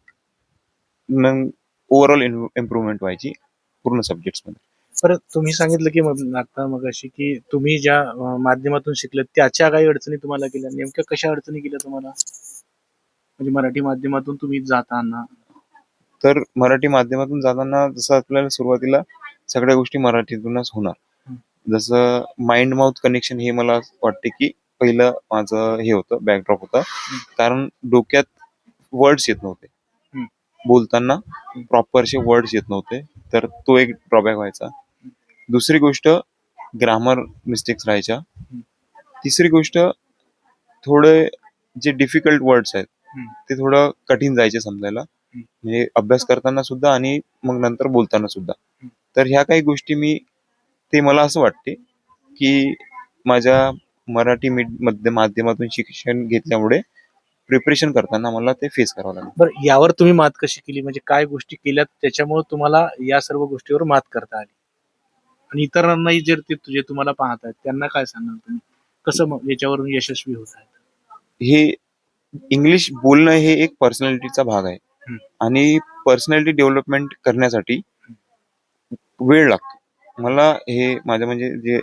ओव्हरऑल इम्प्रुव्हमेंट व्हायची पूर्ण सब्जेक्ट्स मध्ये. परत तुम्ही सांगितलं की आता मगाशी की तुम्ही ज्या माध्यमातून शिकले त्याच्या काही अडचणी तुम्हाला गेल्या, नेमक्या कशा अडचणी गेल्या तुम्हाला? म्हणजे मराठी माध्यमातून तुम्ही जाताना. तर मराठी माध्यमातून जाताना जसं आपल्याला सुरुवातीला सगळ्या गोष्टी मराठीतूनच होणार. जसं माइंड माउथ कनेक्शन हे मला वाटते की पहिलं माझं हे होतं, बॅकड्रॉप होता, कारण डोक्यात वर्ड्स येत नव्हते, बोलताना प्रॉपरचे वर्ड्स येत नव्हते, तर तो एक ड्रॉबॅक व्हायचा. दुसरी गोष्ट ग्रामर मिस्टेक्स राहायच्या. तिसरी गोष्ट थोडे जे डिफिकल्ट वर्ड्स आहेत ते थोडं कठीण जायचे समजायला, म्हणजे अभ्यास करताना सुद्धा आणि मग नंतर बोलताना सुद्धा. तर ह्या काही गोष्टी मला असं वाटते की माझ्या मराठी माध्यमातून शिक्षण घेतल्यामुळे प्रिपरेशन करताना मला ते फेस करावं लागलं. बरं, यावर तुम्ही मात कशी केली? म्हणजे काय गोष्टी केल्यात त्याच्यामुळे तुम्हाला या सर्व गोष्टीवर मात करता आली? आणि इतरांनाही जे तुम्हाला पाहत आहेत त्यांना काय सांगणार तुम्ही? कसं मग याच्यावरून यशस्वी होत आहेत? हे इंग्लिश बोलणं हे एक पर्सनॅलिटीचा भाग आहे, आणि पर्सनॅलिटी डेव्हलपमेंट करण्यासाठी वेळ लागतो. मला हे माझ्या म्हणजे जे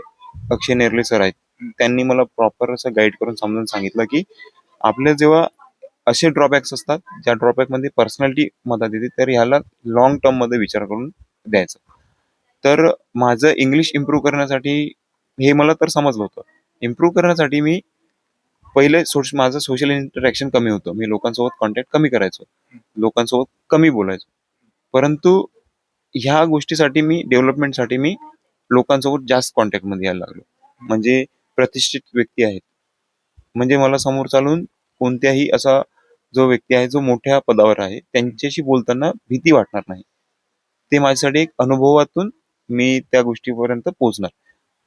अक्षय नेरले सर आहेत, त्यांनी मला प्रॉपर असं गाईड करून समजून सांगितलं की आपल्या जेव्हा असे ड्रॉबॅक्स असतात ज्या ड्रॉबॅक मध्ये पर्सनॅलिटी मदत येते, तर ह्याला लॉंग टर्म मध्ये विचार करून द्यायचं. तर माझं इंग्लिश इम्प्रूव्ह करण्यासाठी हे मला तर समजलं होतं. इम्प्रूव्ह करण्यासाठी मी पहिले माझं सोशल इंटरॅक्शन कमी होतं, मी लोकांसोबत कॉन्टॅक्ट कमी करायचो, लोकांसोबत कमी बोलायचो. परंतु ह्या गोष्टीसाठी डेव्हलपमेंटसाठी मी लोकांसोबत जास्त कॉन्टॅक्टमध्ये यायला लागलो. म्हणजे प्रतिष्ठित व्यक्ती आहेत, म्हणजे मला समोर चालून कोणत्याही असा जो व्यक्ती आहे जो मोठ्या पदावर आहे त्यांच्याशी बोलताना भीती वाटणार नाही. ते माझ्यासाठी एक अनुभवातून मी त्या गोष्टीपर्यंत पोहोचणार.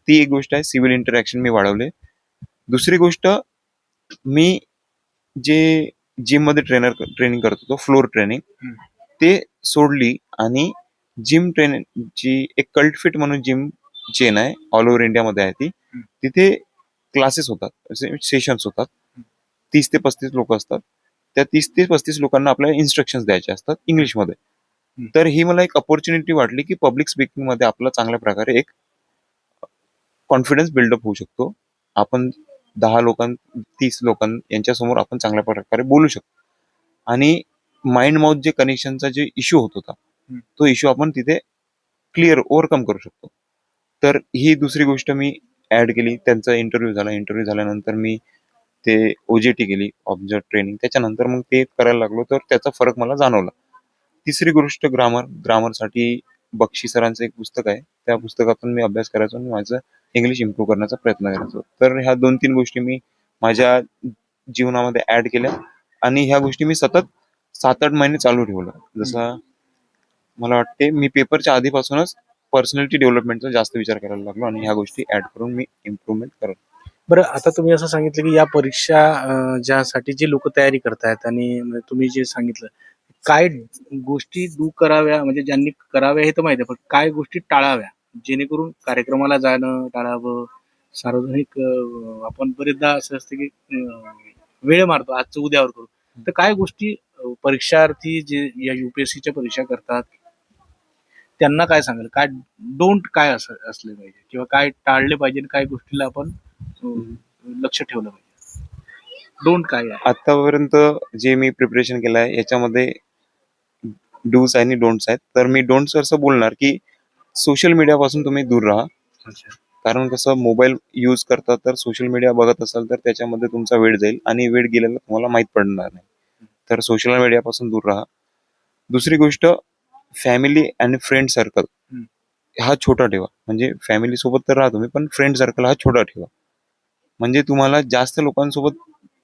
ती एक गोष्ट आहे, सिव्हिल इंटरॅक्शन मी वाढवले. दुसरी गोष्ट, मी जे जिम मध्ये ट्रेनिंग करत होतो, फ्लोर ट्रेनिंग, ते सोडली आणि जिम ट्रेनिंगची एक कल्ट फिट म्हणून जिम चेन आहे, ऑल ओव्हर इंडियामध्ये आहे ती. तिथे क्लासेस होतात, सेशन्स होतात, 30 ते 35 लोक असतात. त्या 30 ते 35 लोकांना आपल्याला इन्स्ट्रक्शन द्यायचे असतात इंग्लिशमध्ये. तर ही मला एक अपॉर्च्युनिटी वाटली की पब्लिक स्पीकिंग मध्ये आपला चांगल्या प्रकारे एक कॉन्फिडन्स बिल्डअप होऊ शकतो. आपण 30 लोकां यांच्यासमोर आपण चांगल्या प्रकारे बोलू शकतो, आणि माइंड माउथ जे कनेक्शनचा जे इश्यू होत होता तो इश्यू आपण तिथे क्लिअर ओव्हरकम करू शकतो. तर ही दुसरी गोष्ट मी ऍड केली. त्यांचा इंटरव्ह्यू झाला, इंटरव्ह्यू झाल्यानंतर मी ते ओजेटी केली, ऑब्झर्व ट्रेनिंग, त्याच्यानंतर मग ते करायला लागलो, तर त्याचा फरक मला जाणवला. तिसरी गोष्ट ग्रामरसाठी बक्षी सरांचं एक पुस्तक आहे, त्या पुस्तकातून मी अभ्यास करायचो आणि माझं इंग्लिश इम्प्रूव्ह करण्याचा प्रयत्न करायचो. तर ह्या 2-3 गोष्टी मी माझ्या जीवनामध्ये ऍड केल्या आणि ह्या गोष्टी मी सतत 7-8 महिने चालू ठेवलं. जसं मला वाटते मी पेपरच्या आधीपासूनच पर्सनॅलिटी डेव्हलपमेंटचा जास्त विचार करायला लागलो आणि ह्या गोष्टी ऍड करून मी इम्प्रूव्हमेंट करत. बरं, आता तुम्ही असं सांगितलं की या परीक्षा ज्यासाठी जे लोक तयारी करतायत आणि म्हणजे तुम्ही जे सांगितलं, काय गोष्टी कराव्या, म्हणजे ज्यांनी कराव्या हे तर माहिती आहे, पण काय गोष्टी टाळाव्या जेणेकरून कार्यक्रमाला जाणं टाळावं, सार्वजनिक आपण बरेचदा असं असतं की वेळ मारतो आजचं उद्यावर करू, तर काय गोष्टी परीक्षार्थी जे या युपीएससीच्या परीक्षा करतात त्यांना काय सांगाल, काय डोंट काय असले पाहिजे किंवा काय टाळले पाहिजे आणि काय गोष्टीला आपण लक्ष ठेवलं पाहिजे, डोंट काय आहे? आतापर्यंत जे मी प्रिपरेशन केलं आहे याच्यामध्ये डूज आणि डोंट्स आहेत. तर मी डोंट्स असं बोलणार की सोशल मीडियापासून तुम्ही दूर राहा. अच्छा. कारण कसं मोबाईल यूज करता तर सोशल मीडिया बघत असाल तर त्याच्यामध्ये तुमचा वेळ जाईल आणि वेळ गेलेला तुम्हाला माहीत पडणार नाही. तर सोशल मीडियापासून दूर राहा. दुसरी गोष्ट, फॅमिली आणि फ्रेंड सर्कल हा छोटा ठेवा. म्हणजे फॅमिली सोबत तर राहा तुम्ही, पण फ्रेंड सर्कल हा छोटा ठेवा. म्हणजे तुम्हाला जास्त लोकांसोबत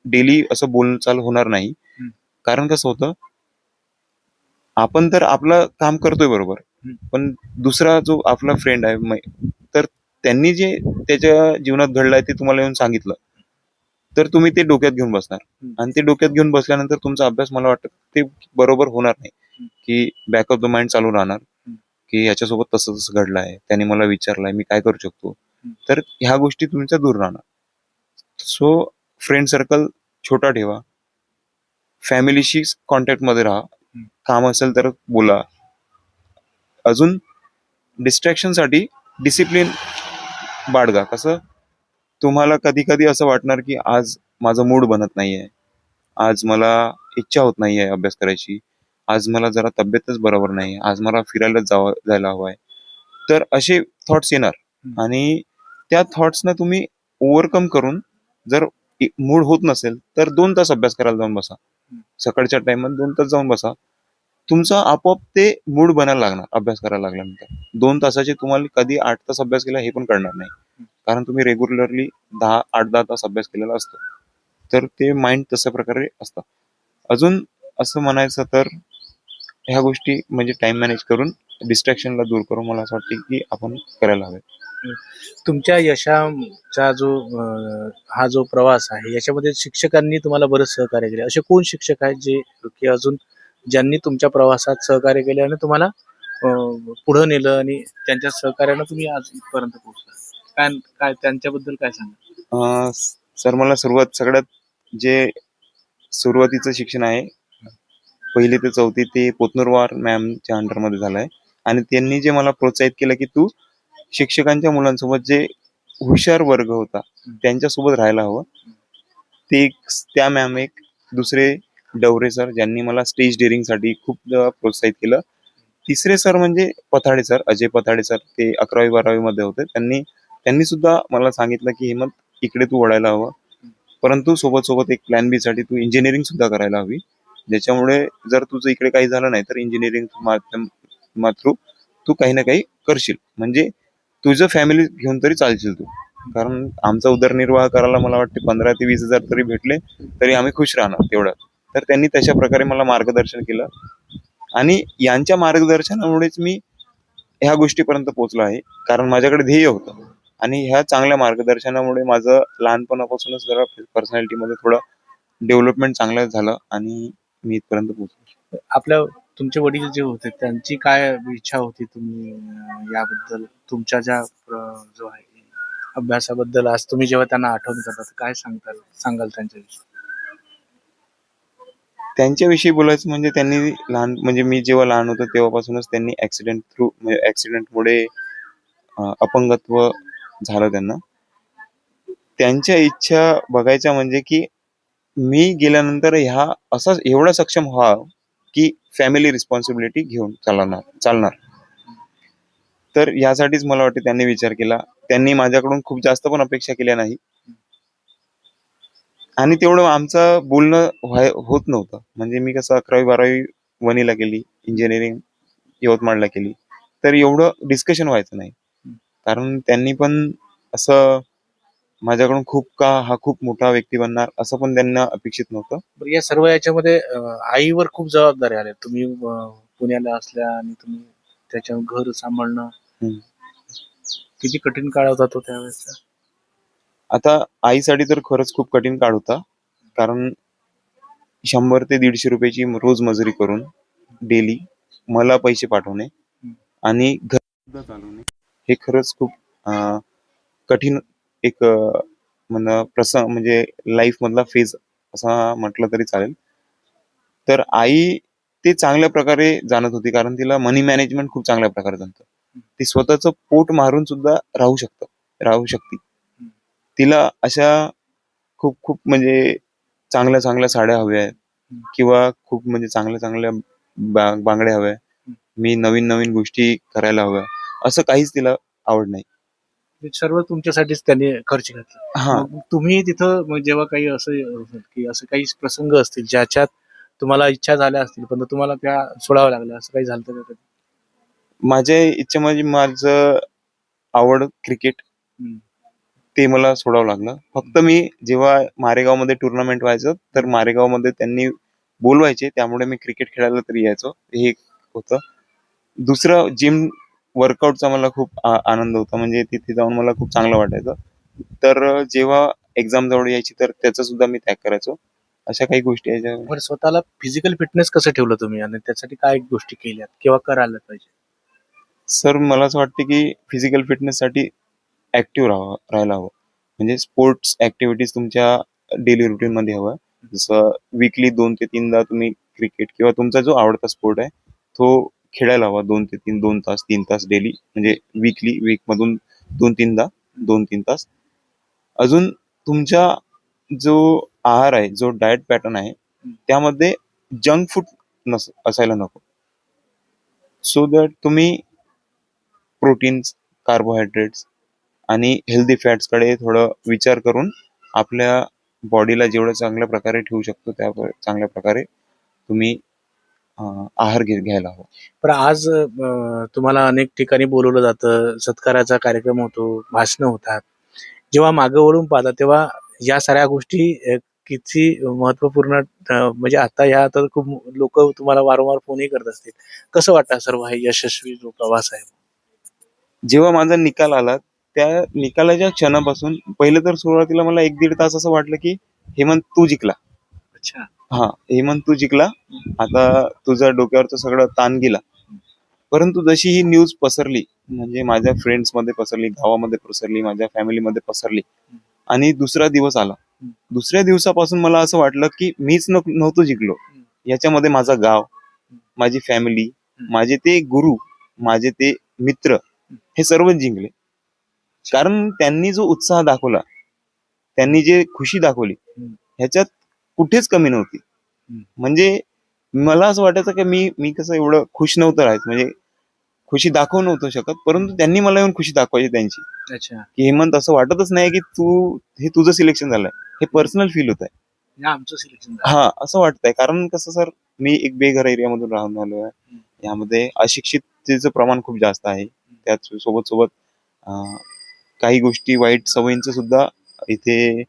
डेली असं बोलचाल होणार नाही. कारण कसं होतं, आपण तर आपलं काम करतोय बरोबर, पण दुसरा जो आपला फ्रेंड आहे तर त्यांनी जे त्याच्या जीवनात घडलंय ते तुम्हाला येऊन सांगितलं, तर तुम्ही ते डोक्यात घेऊन बसणार आणि ते डोक्यात घेऊन बसल्यानंतर तुमचा अभ्यास मला वाटतं ते बरोबर होणार नाही. की बॅक ऑफ द माइंड चालू राहणार की याच्यासोबत तसं तसं घडलं आहे, त्यांनी मला विचारलंय मी काय करू शकतो. तर ह्या गोष्टी तुमच्या दूर राहणार. सो फ्रेंड सर्कल छोटा ठेवा, फॅमिलीशी कॉन्टॅक्टमध्ये राहा, काम असेल तर बोला. अजून डिस्ट्रॅक्शनसाठी डिसिप्लिन बाळगा. कसं, तुम्हाला कधी कधी असं वाटणार की आज माझं मूड बनत नाहीये, आज मला इच्छा होत नाहीये अभ्यास करायची, आज मला जरा तब्येतच बरोबर नाही, आज मला फिरायला जायला हवंय. तर असे थॉट्स येणार आणि त्या थॉट्सना तुम्ही ओव्हरकम करून, जर मूड होत नसेल तर 2 तास अभ्यास करायला जाऊन बसा. सकाळच्या टाइमात 2 तास जाऊन बसा. तुमचा आपोआप ते मूड बनायला लागणार अभ्यास करायला लागल्यानंतर. 2 तासाचे तुम्हाला कधी 8 तास अभ्यास केला हे पण कळणार नाही. कारण तुम्ही रेग्युलरली 8-10 तास अभ्यास केलेला असतो. तर ते माइंड तशा प्रकारे असतं. अजून असं म्हणायचं तर ह्या गोष्टी म्हणजे टाइम मॅनेज करून, डिस्ट्रॅक्शनला दूर करून मला असं वाटतं की आपण करायला हवे. तुमच्या यशाचा जो हा जो प्रवास आहे याच्यामध्ये शिक्षकांनी तुम्हाला बरंच सहकार्य केले, असे कोण शिक्षक आहेत जे की अजून ज्यांनी तुमच्या प्रवासात सहकार्य केले आणि तुम्हाला पुढे नेलं आणि त्यांच्या सहकार्यानं तुम्ही आज इथपर्यंत पोहोचला, काय काय त्यांच्याबद्दल काय सांगा? सर, मला सगळ्यात जे सुरुवातीचं शिक्षण आहे 1ली ते 4थी ते पोतनूरवार मॅमच्या अंडरमध्ये झालं आहे आणि त्यांनी जे मला प्रोत्साहित केलं की तू शिक्षकांच्या मुलांसोबत जे हुशार वर्ग होता त्यांच्यासोबत राहायला हवं. ते त्या मॅम एक दुसरे डवरे सर ज्यांनी मला स्टेज डेअरिंगसाठी खूप प्रोत्साहित केलं. तिसरे सर म्हणजे पथाडे सर, अजय पथाडे सर, ते 11वी-12वी मध्ये होते. त्यांनी सुद्धा मला सांगितलं की हेमंत, इकडे तू वळायला हवं, परंतु सोबत एक प्लॅन बी साठी तू इंजिनिअरिंग सुद्धा करायला हवी, ज्याच्यामुळे जर तुझं इकडे काही झालं नाही तर इंजिनिअरिंग थ्रू तू काही ना काही करशील, म्हणजे तुझं फॅमिली घेऊन तरी चालशील तू. कारण आमचा उदरनिर्वाह करायला मला वाटते 15 ते 20 हजार तरी भेटले तरी आम्ही खुश राहणार तेवढं. तर त्यांनी तशा प्रकारे मला मार्गदर्शन केलं आणि यांच्या मार्गदर्शनामुळेच मी ह्या गोष्टीपर्यंत पोहोचलो आहे. कारण माझ्याकडे ध्येय होतं आणि ह्या चांगल्या मार्गदर्शनामुळे माझं लहानपणापासूनच जरा पर्सनॅलिटीमध्ये थोडं डेव्हलपमेंट चांगलं झालं आणि मी इथपर्यंत पोहोचलो. आपल्या तुमचे वडील जे होते त्यांची काय इच्छा होती, तुम्ही याबद्दल तुमच्या ज्या जो आहे अभ्यासाबद्दल आज तुम्ही जेव्हा त्यांना आठवण करतात काय सांगाल त्यांच्याविषयी? त्यांच्याविषयी बोलायचं म्हणजे त्यांनी म्हणजे मी जेव्हा लहान होतो तेव्हापासूनच त्यांनी ऍक्सिडेंटमुळे अपंगत्व झालं त्यांना. त्यांच्या इच्छा बघायच्या म्हणजे की मी गेल्यानंतर एवढा सक्षम व्हा की फॅमिली रिस्पॉन्सिबिलिटी घेऊन चालणार. तर यासाठीच मला वाटतं त्यांनी विचार केला. त्यांनी माझ्याकडून खूप जास्त पण अपेक्षा केल्या नाही आणि तेवढं आमचं बोलणं होत नव्हतं. म्हणजे मी कसं 11वी-12वी वणीला केली, इंजिनिअरिंग यवतमाळला केली, तर एवढं डिस्कशन व्हायचं नाही. कारण त्यांनी पण असं माझ्याकडून हा खूप मोठा व्यक्ती बनणार असं पण त्यांना अपेक्षित नव्हतं. बरं, या सर्व याच्यामध्ये आईवर खूप जबाबदारी आल्या. तुम्ही पुण्याला असल्या आणि तुम्ही त्याच्या घर सांभाळणं हम्म. किती कठीण काळ होता तो त्यावेळेस. आता आईसाठी तर खरंच खूप कठीण काळ होता. कारण 100 ते 150 रुपयाची रोज मजुरी करून डेली मला पैसे पाठवणे आणि घर सुद्धा चालवणे हे खरंच खूप कठीण एक प्रसंग म्हणजे लाईफ मधला फेज असा म्हटलं तरी चालेल. तर आई ते चांगल्या प्रकारे जाणत होती, कारण तिला मनी मॅनेजमेंट खूप चांगल्या प्रकारे जमतं. ती स्वतःचं पोट मारून सुद्धा राहू शकते. तिला अशा खूप खूप म्हणजे चांगल्या चांगल्या साड्या हव्या आहेत किंवा खूप म्हणजे चांगल्या चांगल्या बांगड्या हव्या, मी नवीन नवीन गोष्टी करायला हव्या, असं काहीच तिला आवड नाही. हे सर्व तुमच्यासाठीच त्यांनी खर्च घातला. हा, मग तुम्ही तिथं मग जेव्हा काही असं की असं काही प्रसंग असतील ज्याच्यात तुम्हाला इच्छा झाल्या असतील पण तुम्हाला त्या सोडाव्या लागल्या, असं काही झालं का कधी? माझ्या इच्छा म्हणजे माझं आवड क्रिकेट, हम्म. ते मला सोडावं लागलं. फक्त मी जेव्हा मारेगावमध्ये टुर्नामेंट व्हायचं तर मारेगावमध्ये त्यांनी बोलवायचे, त्यामुळे मी क्रिकेट खेळायला तरी यायचो, हे एक होतं. दुसरं जिम वर्कआउटचा मला खूप आनंद होता, म्हणजे तिथे जाऊन मला खूप चांगलं वाटायचं. तर जेव्हा एक्झाम जवळ यायची तर त्याचा सुद्धा मी त्याग करायचो. अशा काही गोष्टी यायच्या. बरं, स्वतःला फिजिकल फिटनेस कसं ठेवलं तुम्ही आणि त्यासाठी काय गोष्टी केल्यात किंवा करायला पाहिजे? सर, मला असं वाटतं की फिजिकल फिटनेससाठी ऍक्टिव्ह राहायला हवं. म्हणजे स्पोर्ट्स ऍक्टिव्हिटीज तुमच्या डेली रुटीन मध्ये हवं. जसं वीकली 2 ते 3दा तुम्ही क्रिकेट किंवा तुमचा जो आवडता स्पोर्ट आहे तो खेळायला हवा. 2 ते 3 3 तास डेली, म्हणजे वीक मधून 2-3 तास. अजून तुमचा जो आहार आहे, जो डाएट पॅटर्न आहे, त्यामध्ये जंक फूड असायला नको. सो दॅट तुम्ही प्रोटीन्स, कार्बोहायड्रेट्स आणि हेल्दी फॅट्स कडे थोडं विचार करून आपल्या बॉडीला जेवढं चांगल्या प्रकारे ठेवू शकतो त्या चांगल्या प्रकारे तुम्ही आहार घ्यायला हवा. पण आज तुम्हाला अनेक ठिकाणी बोलवलं जातं, सत्काराचा कार्यक्रम होतो, भाषणं होतात. जेव्हा मागं वळून पाहता तेव्हा या साऱ्या गोष्टी किती महत्वपूर्ण, म्हणजे आता ह्या तर खूप लोक तुम्हाला वारंवार फोनही करत असतील. कसं वाटतं सर्व हा यशस्वी जो प्रवास आहे? जेव्हा माझा निकाल आला, त्या निकालाच्या क्षणापासून पहिले तर सुरुवातीला मला 1-1.5 तास असं वाटलं की हेमंत तू जिंकला. अच्छा. हा, हेमंत तू जिंकला, आता तुझा डोक्यावरचा सगळं ताण गेला. परंतु जशी ही न्यूज पसरली, म्हणजे माझ्या फ्रेंड्स मध्ये पसरली, गावामध्ये पसरली, माझ्या फॅमिलीमध्ये पसरली, आणि दुसरा दिवस आला. दुसऱ्या दिवसापासून मला असं वाटलं की मीच नव्हतो जिंकलो, याच्यामध्ये माझा गाव, माझी फॅमिली, माझे ते गुरु, माझे ते मित्र, हे सर्वच जिंकले. कारण त्यांनी जो उत्साह दाखवला, त्यांनी जे खुशी दाखवली, ह्याच्यात कुठेच कमी नव्हती. म्हणजे मला असं वाटायचं की मी कसं एवढं खुश नव्हतं राहत, म्हणजे खुशी दाखवू नव्हतं शकत, परंतु त्यांनी मला येऊन खुशी दाखवायची त्यांची. अच्छा. की हेमंत, असं वाटतच नाही की हे तुझं सिलेक्शन झालंय, हे पर्सनल फील होत आहे. आमचं सिलेक्शन. हा, असं वाटतंय. कारण कसं सर, मी एक बेघर एरियामधून राहून आलो आहे. यामध्ये अशिक्षिततेचं प्रमाण खूप जास्त आहे. त्याच सोबत सोबत काही गोष्टी वाईट सवयींचं सुद्धा इथे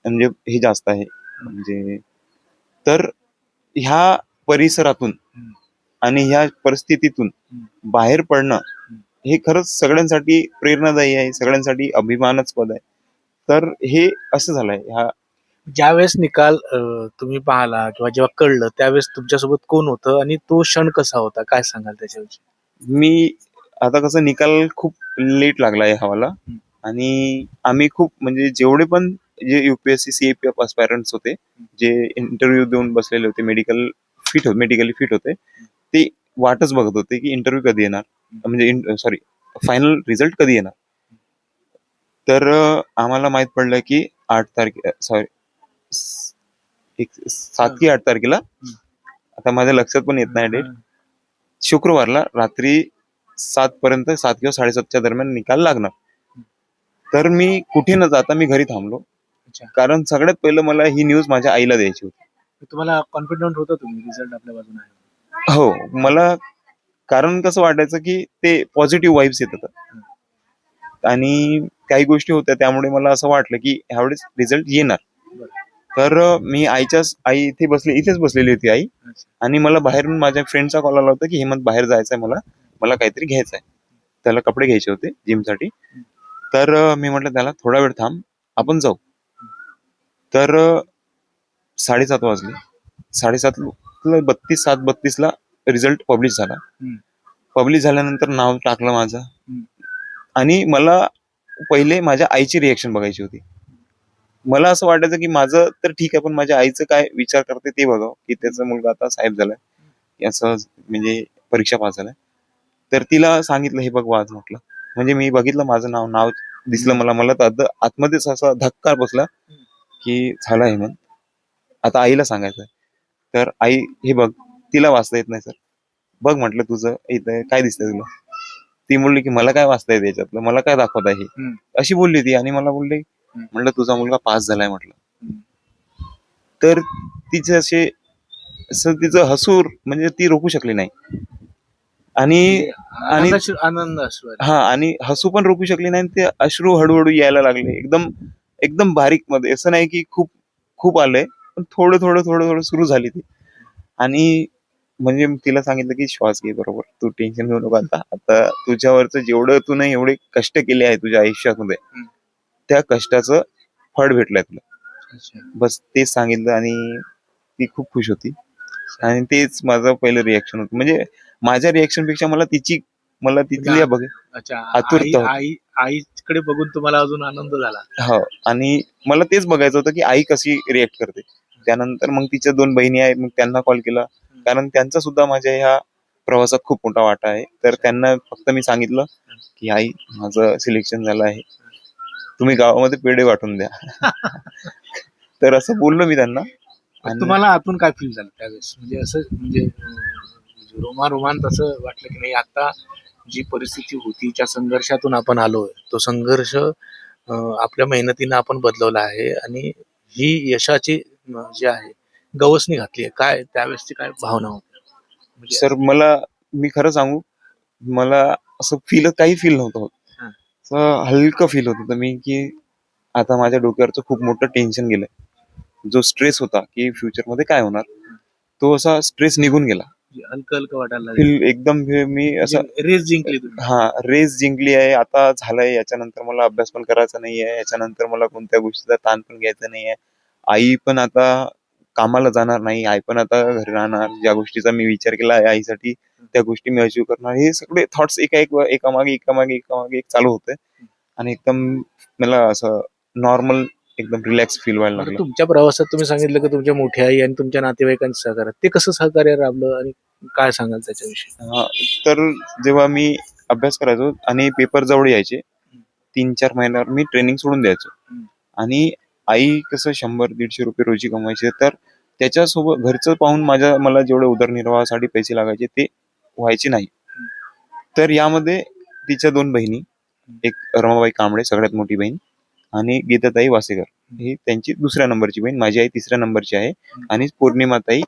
म्हणजे हे जास्त आहे. म्हणजे तर ह्या परिसरातून आणि ह्या परिस्थितीतून बाहेर पडणं हे खरंच सगळ्यांसाठी प्रेरणादायी आहे, सगळ्यांसाठी अभिमानास्पद आहे. तर हे असं झालंय. ज्यावेळेस निकाल तुम्ही पाहिला किंवा जेव्हा कळलं त्यावेळेस तुमच्यासोबत कोण होतं आणि तो क्षण कसा होता, काय सांगाल त्याच्याविषयी? मी आता कसं, निकाल खूप लेट लागला या हवाला, आणि आम्ही खूप म्हणजे जेवढे पण जे UPSC CAPF एस्पायरंट्स होते, जे इंटरव्ह्यू देऊन बसलेले होते, मेडिकली फिट होते, ते वाटच बघत होते की इंटरव्ह्यू कधी येणार, म्हणजे सॉरी, फायनल रिझल्ट कधी येणार. तर आम्हाला माहित पडलं की 7 की 8 तारखेला, आता माझ्या लक्षात पण येत नाही डेट, शुक्रवारला रात्री 7 पर्यंत, 7 किंवा 7:30च्या दरम्यान निकाल लागणार. तर मी कुठे न जाता मी घरी थांबलो. अच्छा. कारण सगळ्यात पहिलं मला ही न्यूज माझ्या आईला द्यायची होती. तुम्हाला कॉन्फिडंट होता तुम्ही रिझल्ट आपल्या बाजूने आहे? हो, मला कारण कसं वाटायचं की ते पॉझिटिव्ह वाईब्स येतात आणि काही गोष्टी होत्या, त्यामुळे मला असं वाटलं की ह्यावेळेस रिझल्ट येणार. तर मी आई इथेच बसलेली होती आई, आणि मला बाहेरून माझ्या फ्रेंडचा कॉल आला होता की हेमंत बाहेर जायचंय, मला काहीतरी घ्यायचं आहे. त्याला कपडे घ्यायचे होते जिमसाठी. तर मी म्हटलं त्याला थोडा वेळ थांब, आपण जाऊ. तर 7:30 वाजले. 7:32ला रिझल्ट पब्लिश झाला. पब्लिश झाल्यानंतर नाव टाकलं माझं, आणि मला पहिले माझ्या आईची रिएक्शन बघायची होती. मला असं वाटायचं की माझं तर ठीक आहे, पण माझ्या आईचं काय विचार करते ते बघावं, की त्याचा मुलगा आता साहेब झालाय, असं म्हणजे परीक्षा पास झालाय. तर तिला सांगितलं, हे बघ वाज म्हटलं. म्हणजे मी बघितलं माझं नाव दिसलं मला तर आतमध्येच असा धक्का बसला की झाला हे मग आता आईला सांगायचं. तर आई, हे बघ तिला वाचता येत नाही सर, बघ म्हटलं तुझं इथं काय दिसतंय तुला. ती बोलली की मला काय वाचता येत याच्यातलं, मला काय दाखवत आहे हे, अशी बोलली ती. आणि मला बोलली, म्हटलं तुझा मुलगा पास झालाय म्हटलं. तर तिचे असं तिचं हसूर म्हणजे ती रोखू शकली नाही. आणि आनंद असतो. आणि हसू पण रोखू शकली नाही. ते अश्रू हळूहळू यायला लागले, एकदम एकदम बारीक मध्ये. असं नाही की खूप खूप आलंय, पण थोडं थोडं थोडं थोडं सुरू झाली ती. आणि म्हणजे तिला सांगितलं की श्वास घे, बरोबर, तू टेन्शन घेऊ नको. आता तुझ्यावरचं जेवढं तू नाही एवढे कष्ट केले आहे तुझ्या आयुष्यामध्ये, त्या कष्टाचं फळ भेटलंय तुला. बस तेच सांगितलं, आणि ती खूप खुश होती. आणि तेच माझं पहिलं रिएक्शन होतं. म्हणजे माझ्या रिएक्शन पेक्षा मला तिथली बघ आतुरता होती. आईकडे बघून तुम्हाला अजून आनंद झाला. हो, आणि मला तेच बघायचं होतं की आई कशी रिएक्ट करते. त्यानंतर मग तिच्या 2 बहिणी आहेत, मग त्यांना कॉल केला, कारण त्यांचा सुद्धा माझ्या ह्या प्रवासात खूप मोठा वाटा आहे. तर त्यांना फक्त मी सांगितलं की आई, माझं सिलेक्शन झालं आहे, तुम्ही गावामध्ये पेढे वाटून द्या. तर असं बोललो मी त्यांना. आणि तुम्हाला आतून काय फील झालं त्यावेळेस? म्हणजे असं म्हणजे रोमांत असं वाटलं की नाही, आता जी परिस्थिती होती, ज्या संघर्षातून आपण आलोय, तो संघर्ष आपल्या मेहनतीनं आपण बदलवला आहे, आणि ही यशाची जी आहे गवसणी घातली आहे. काय त्यावेळेसची काय भावना होती? म्हणजे सर, मी खरं सांगू, मला असं काही फील नव्हतं होत. असं हलकं फील होत होतं मी, की आता माझ्या डोक्यावरचं खूप मोठं टेन्शन गेलंय. जो स्ट्रेस होता की फ्युचर मध्ये काय होणार, तो असा स्ट्रेस निघून गेला. हलकं हलकं वाटायला लागलं. फील एकदम मी असं रेस जिंकली तुम्ही. रेस जिंकली आहे, आता झालंय. याच्यानंतर मला अभ्यास पण करायचा नाहीये, याच्यानंतर मला कोणत्या गोष्टीचा ताण पण घ्यायचा नाहीये. आई पण आता कामाला जाणार नाही, आई पण आता घरी राहणार. ज्या गोष्टीचा मी विचार केला आहे आईसाठी, त्या गोष्टी मी अचीव्ह करणार. हे सगळे थॉट्स एकामागे एक चालू होते, आणि एकदम मला असं नॉर्मल, एकदम रिलॅक्स फील व्हायला लागलं. तुमच्या प्रवासात तुम्ही सांगितलं की तुमच्या मोठ्या आई आणि तुमच्या नातेवाईकांचं सहकार्य, ते कसं सहकार्य राबलं आणि काय सांगाल त्याच्याविषयी? तर जेव्हा मी अभ्यास करायचो आणि पेपर जवळ यायचे, 3-4 महिन्यावर मी ट्रेनिंग सोडून द्यायचो. आणि आई कसं 100-150 रुपये रोजी कमवायचे, तर त्याच्यासोबत घरचं पाहून मला जेवढे उदरनिर्वाहासाठी पैसे लागायचे ते व्हायचे नाही. तर यामध्ये तिच्या 2 बहिणी, एक रमाबाई कांबळे सगळ्यात मोठी बहीण, आणि गीताताई वासेकर ही त्यांची 2ऱ्या नंबरची बहीण, माझी आई 3ऱ्या नंबरची आहे, आणि पौर्णिमाताई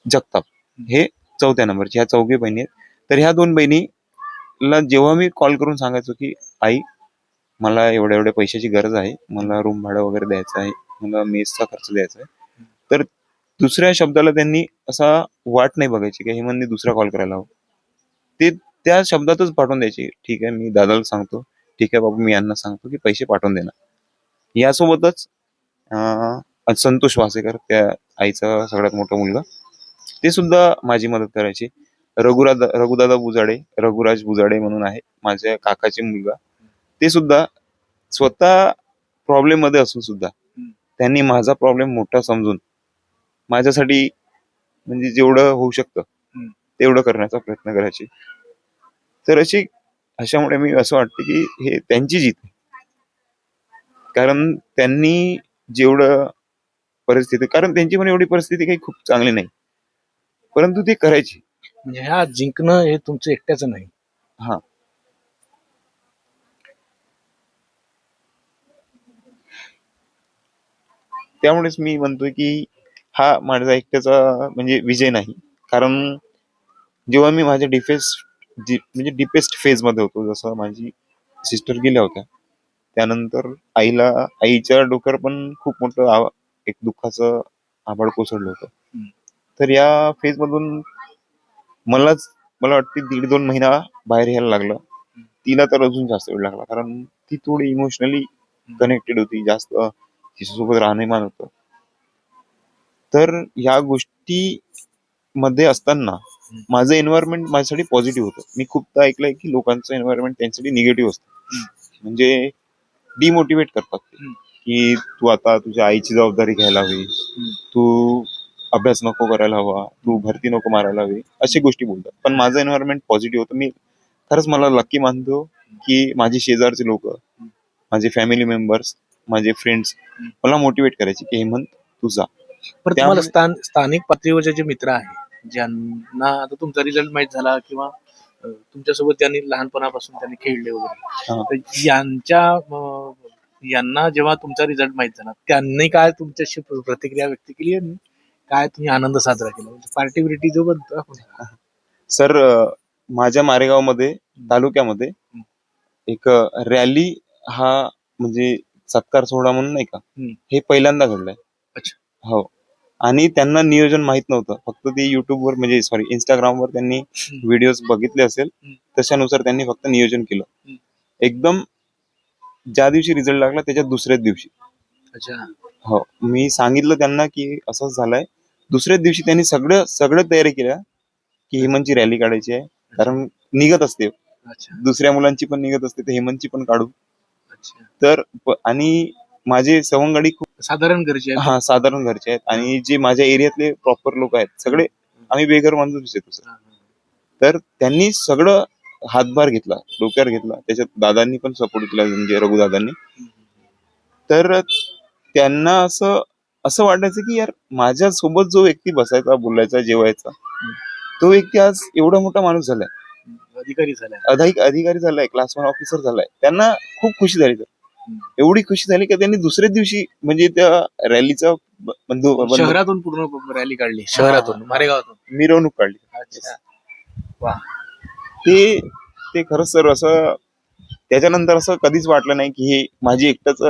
जगताप हे 4थ्या नंबरची. ह्या 4घी बहिणी आहेत. तर ह्या 2 बहिणीला जेव्हा मी कॉल करून सांगायचो की आई, मला एवढ्या एवढ्या पैशाची गरज आहे, मला रूम भाडं वगैरे द्यायचं आहे, मला मेसचा खर्च द्यायचा आहे, तर दुसऱ्या शब्दाला त्यांनी असा वाट नाही बघायची की हेमंतनी दुसरा कॉल करायला हवं. ते त्या शब्दातच पाठवून द्यायचे, ठीक आहे मी दादाला सांगतो, ठीक आहे बाबा मी यांना सांगतो की पैसे पाठवून देणार. यासोबतच संतोष वासेकर, त्या आईचा सगळ्यात मोठा मुलगा, ते सुद्धा माझी मदत करायचे. रघुदादा बुजाडे, रघुराज बुजाडे म्हणून आहे, माझ्या काकाचे मुलगा, ते सुद्धा स्वतः प्रॉब्लेम मध्ये असून सुद्धा त्यांनी माझा प्रॉब्लेम मोठा समजून माझ्यासाठी म्हणजे जेवढं होऊ शकतं तेवढं करण्याचा प्रयत्न करायचे. तर अशामुळे मी असं वाटतं की हे त्यांची जीत आहे. कारण त्यांनी जेवढं परिस्थिती, कारण त्यांची पण एवढी परिस्थिती काही खूप चांगली नाही, परंतु ते करायची. म्हणजे ह्या जिंकणं हे तुमचं एकट्याचं नाही. हा, त्यामुळेच मी म्हणतोय की हा माझा एकट्याचा म्हणजे विजय नाही. कारण जेव्हा मी माझ्या म्हणजे डिपेस्ट फेज मध्ये होतो, जसं माझी सिस्टर गेल्या होत्या, त्यानंतर आईच्या डोक्यावर पण खूप मोठं एक दुःखाचं आभाळ कोसळलं होतं. तर या फेज मधून मला वाटते 1.5-2 महिना बाहेर यायला लागलं. तिला तर अजून जास्त वेळ लागला, कारण ती थोडी इमोशनली कनेक्टेड होती, जास्त तिच्यासोबत राहणीमान होतं. तर या गोष्टी मध्ये असताना माझं एन्व्हायरमेंट माझ्यासाठी पॉझिटिव्ह होतं. मी खूपदा ऐकलंय की लोकांचं एन्व्हायरमेंट त्यांच्यासाठी निगेटिव्ह असतं, म्हणजे डिमोटिवेट करतात ते, की तू आता तुझ्या आईची जबाबदारी घ्यायला हवी, तू अभ्यास नको करायला हवा, तू भरती नको मारायला हवी, अशी गोष्टी बोलतात. पण माझं एन्व्हायरमेंट पॉझिटिव्ह होतं. मी खरंच मला लकी मानतो की माझी शेजारचे लोक, माझे फॅमिली मेंबर्स, माझे फ्रेंड्स मला मोटिवेट करायचे की हेमंत तू जा. पण तुम्हाला त्यामुळे स्थानिक पातळीवरचे जे मित्र आहेत, ज्यांना आता तुमचा रिझल्ट माहीत झाला किंवा तुमच्यासोबत त्यांनी लहानपणापासून त्यांनी खेळले वगैरे, हा. तर यांना जेव्हा तुमचा रिझल्ट माहीत झाला, त्यांनी काय तुमच्याशी प्रतिक्रिया व्यक्त केली आणि काय तुम्ही आनंद साजरा केला, म्हणजे पार्टी बिर्टी जो बनतो आपण? सर, माझ्या मारेगावमध्ये तालुक्यामध्ये एक रॅली, हा म्हणजे सत्कार सोहळा म्हणून नाही का, हे पहिल्यांदा घडलंय. अच्छा. हो. आणि त्यांना नियोजन माहित नव्हतं, फक्त ते युट्यूबवर म्हणजे इंस्टाग्रामवर त्यांनी व्हिडिओज बघितले असेल, तशानुसार त्यांनी फक्त नियोजन केलं. एकदम ज्या दिवशी रिझल्ट लागला त्याच्या दुसऱ्याच दिवशी. अच्छा. हो, मी सांगितलं त्यांना की असंच झालंय. दुसऱ्याच दिवशी त्यांनी सगळं तयारी केल्या की हेमंतची रॅली काढायची आहे, कारण निघत असते, अच्छा. दुसऱ्या मुलांची पण निघत असते, तर हेमंतची पण काढू. अच्छा. तर आणि माझे सवंगडी खूप साधारण घरचे आहेत. हा साधारण घरचे आहेत, आणि जे माझ्या एरियातले प्रॉपर लोक आहेत सगळे, आम्ही बेघर माणूस येतो सर. तर त्यांनी सगळं हातभार घेतला, डोक्यावर घेतला. त्याच्यात दादांनी पण सपोर्ट केला, म्हणजे रघुदादांनी. तर त्यांना असं असं वाटायचं की यार, माझ्या सोबत जो व्यक्ती बसायचा, बोलायचा, जेवायचा, तो व्यक्ती आज एवढा मोठा माणूस झालाय, अधिकारी झालाय, क्लास 1 ऑफिसर झालाय. त्यांना खूप खुशी झाली. एवढी खुशी झाली की त्यांनी दुसऱ्याच दिवशी म्हणजे त्या रॅलीचा शहरातून पूर्ण रॅली काढली, शहरातून, मारेगावातून मिरवणूक काढली. अच्छा. वा. ते खरंच सर, असं त्याच्यानंतर असं कधीच वाटलं नाही की हे माझी एकटाच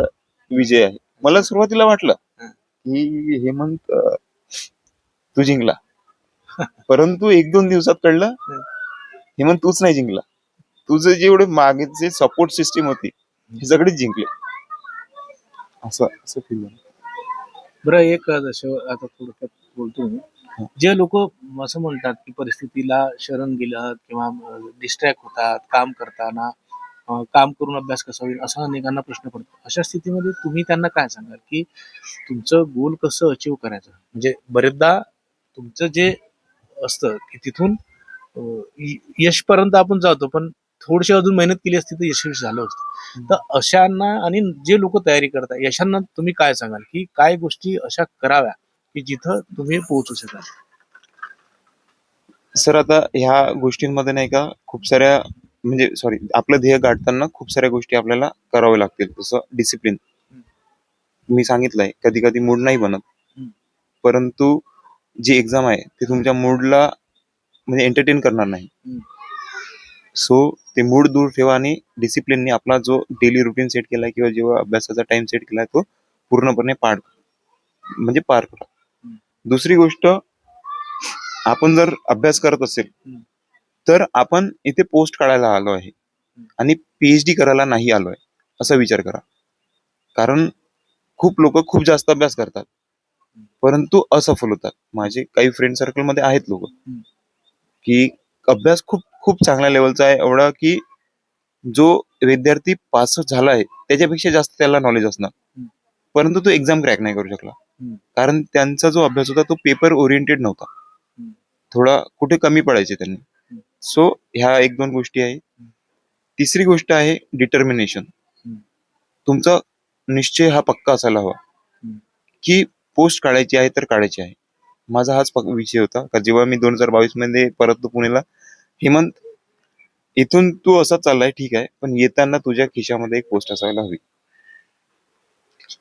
विजय आहे. मला सुरुवातीला वाटलं की हेमंत तू जिंकला, परंतु 1-2 दिवसात कळलं हेमंत तूच नाही जिंकला. तुझं जेवढे मागे जे सपोर्ट सिस्टीम होती, हे सगळेच जिंकले. असं असं फील झालं. बरं, एक जसं आता थोडक्यात बोलतो मी, जे लोक असं म्हणतात की परिस्थितीला शरण गेलं किंवा डिस्ट्रॅक्ट होतात काम करताना, काम करून अभ्यास कसा होईल असा अनेकांना प्रश्न पडतो. अशा स्थितीमध्ये तुम्ही त्यांना काय सांगाल की तुमचं गोल कसं अचीव्ह करायचं? म्हणजे बरेचदा तुमचं जे असतं की तिथून यशपर्यंत आपण जातो, पण थोडीशी अजून मेहनत केली असती तर यशस्वी झालं असतं. तर अशांना आणि जे लोक तयारी करतात यशांना तुम्ही काय सांगाल की काय गोष्टी अशा कराव्या की जिथं तुम्ही पोहोचू शकाल? सर, आता ह्या गोष्टींमध्ये नाही का, खूप साऱ्या म्हणजे आपलं ध्येय गाठताना खूप साऱ्या गोष्टी आपल्याला कराव्या लागतील. जसं डिसिप्लिन मी सांगितलंय, कधी कधी मूड नाही बनत, परंतु जी एक्झाम आहे ते तुमच्या मूडला म्हणजे एंटरटेन करणार नाही. सो ते मूड दूर ठेवा आणि डिसिप्लिनने आपला जो डेली रुटीन सेट केलाय किंवा जेव्हा अभ्यासाचा टाइम सेट केलाय तो पूर्णपणे पार करा. दुसरी गोष्ट, आपण जर अभ्यास करत असेल तर आपण इथे पोस्ट काढायला आलो आहे आणि PhD करायला नाही आलोय, असा विचार करा. कारण खूप लोक खूप जास्त अभ्यास करतात परंतु असफल होतात. माझे काही फ्रेंड सर्कल मध्ये आहेत लोक की अभ्यास खूप खूप चांगल्या लेवलचा आहे, एवढा की जो विद्यार्थी पास झाला आहे त्याच्यापेक्षा जास्त त्याला नॉलेज असणार, परंतु तो एक्झाम क्रॅक नाही करू शकला, कारण त्यांचा जो अभ्यास होता तो पेपर ओरिएंटेड नव्हता, थोडा कुठे कमी पडायचे त्यांनी. सो ह्या 1-2 गोष्टी आहेत. तिसरी गोष्ट आहे डिटर्मिनेशन. तुमचा निश्चय हा पक्का असायला हवा की पोस्ट काढायची आहे तर काढायची आहे. माझा हाच विषय होता का जेव्हा मी 2022 मध्ये परतलो पुण्याला, हेमंत इथून तू असा चाललाय ठीक आहे, पण येताना तुझ्या खिशामध्ये एक पोस्ट असायला हवी.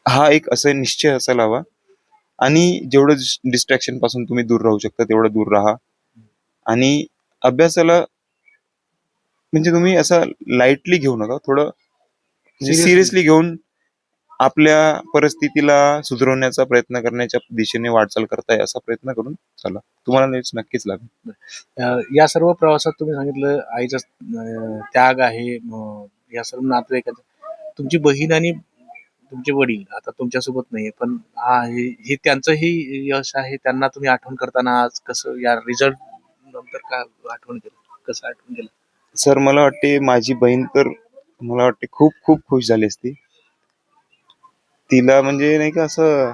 हा एक असा निश्चय असायला हवा, आणि जेवढं डिस्ट्रॅक्शन पासून तुम्ही दूर राहू शकता तेवढं दूर राहा. आणि अभ्यासाला म्हणजे तुम्ही असं लाईटली घेऊ नका, थोडं Seriously. सिरियसली घेऊन आपल्या परिस्थितीला सुधारवण्याचा प्रयत्न करण्याच्या दिशेने वाटचाल करताय असा प्रयत्न करून चला, तुम्हाला नक्कीच लागेल. या सर्व प्रवासात तुम्ही सांगितलं आईचा त्याग आहे, या सर्व नातेवाईकांचा, तुमची बहीण आणि तुमचे वडील आता तुमच्यासोबत नाहीये, पण हे त्यांचंही यश आहे. त्यांना तुम्ही आठवण करताना आज कसं, या रिझल्ट नंतर काय आठवण केलं, कसं आठवण केलं? सर मला वाटते माझी बहीण तर मला वाटते खूप खूप खुश झाली असती. तिला म्हणजे नाही का असं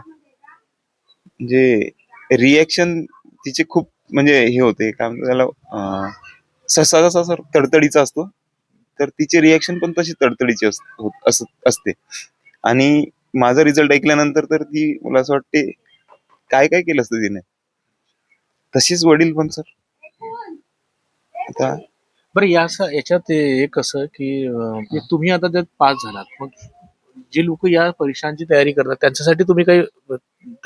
म्हणजे रिएक्शन तिचे खूप म्हणजे हे होते, काय म्हणतात त्याला, ससा कसा सर तडतडीचा असतो, तर तिचे रिएक्शन पण तशी तडतडीची असते. आणि माझा रिझल्ट ऐकल्यानंतर तर ती मला असं वाटते काय काय केलं असतं तिने. तशीच वडील पण सर. आता बरं, याच्यात एक असं की तुम्ही आता जर पास झालात, मग जे लोक या परीक्षांची तयारी करतात त्यांच्यासाठी तुम्ही काही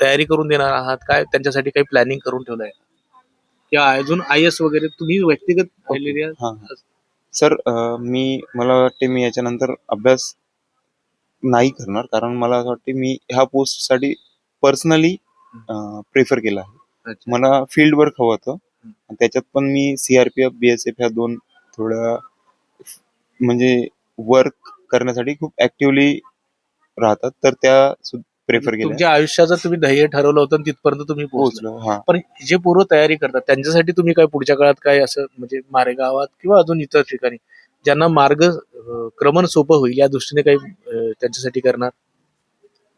तयारी करून देणार आहात काय? त्यांच्यासाठी काही प्लॅनिंग करून ठेवलंय किंवा अजून IAS वगैरे तुम्ही व्यक्तिगत राहिलेली आहे? हा सर, मला वाटते मी याच्यानंतर अभ्यास नाही करणार, कारण मला असं वाटते मी ह्या पोस्ट साठी पर्सनली प्रेफर केला आहे. अच्छा. मला फील्ड वर्क हवं होतं. त्याच्यात पण मी CRPF BSF ह्या दोन थोड्या म्हणजे वर्क करण्यासाठी खूप ऍक्टिव्हली राहतात, तर त्या प्रेफर केल्या. तुमच्या आयुष्याचं तुम्ही ध्येय ठरवलं होतं आणि तिथपर्यंत तुम्ही पोहोचला. पोहोचलो. हा पण जे पूर्व तयारी करतात त्यांच्यासाठी तुम्ही काय पुढच्या काळात काय असं म्हणजे मारेगावात किंवा अजून इतर ठिकाणी ज्यांना मार्ग क्रमण सोपं होईल या दृष्टीने काही त्यांच्यासाठी करणार?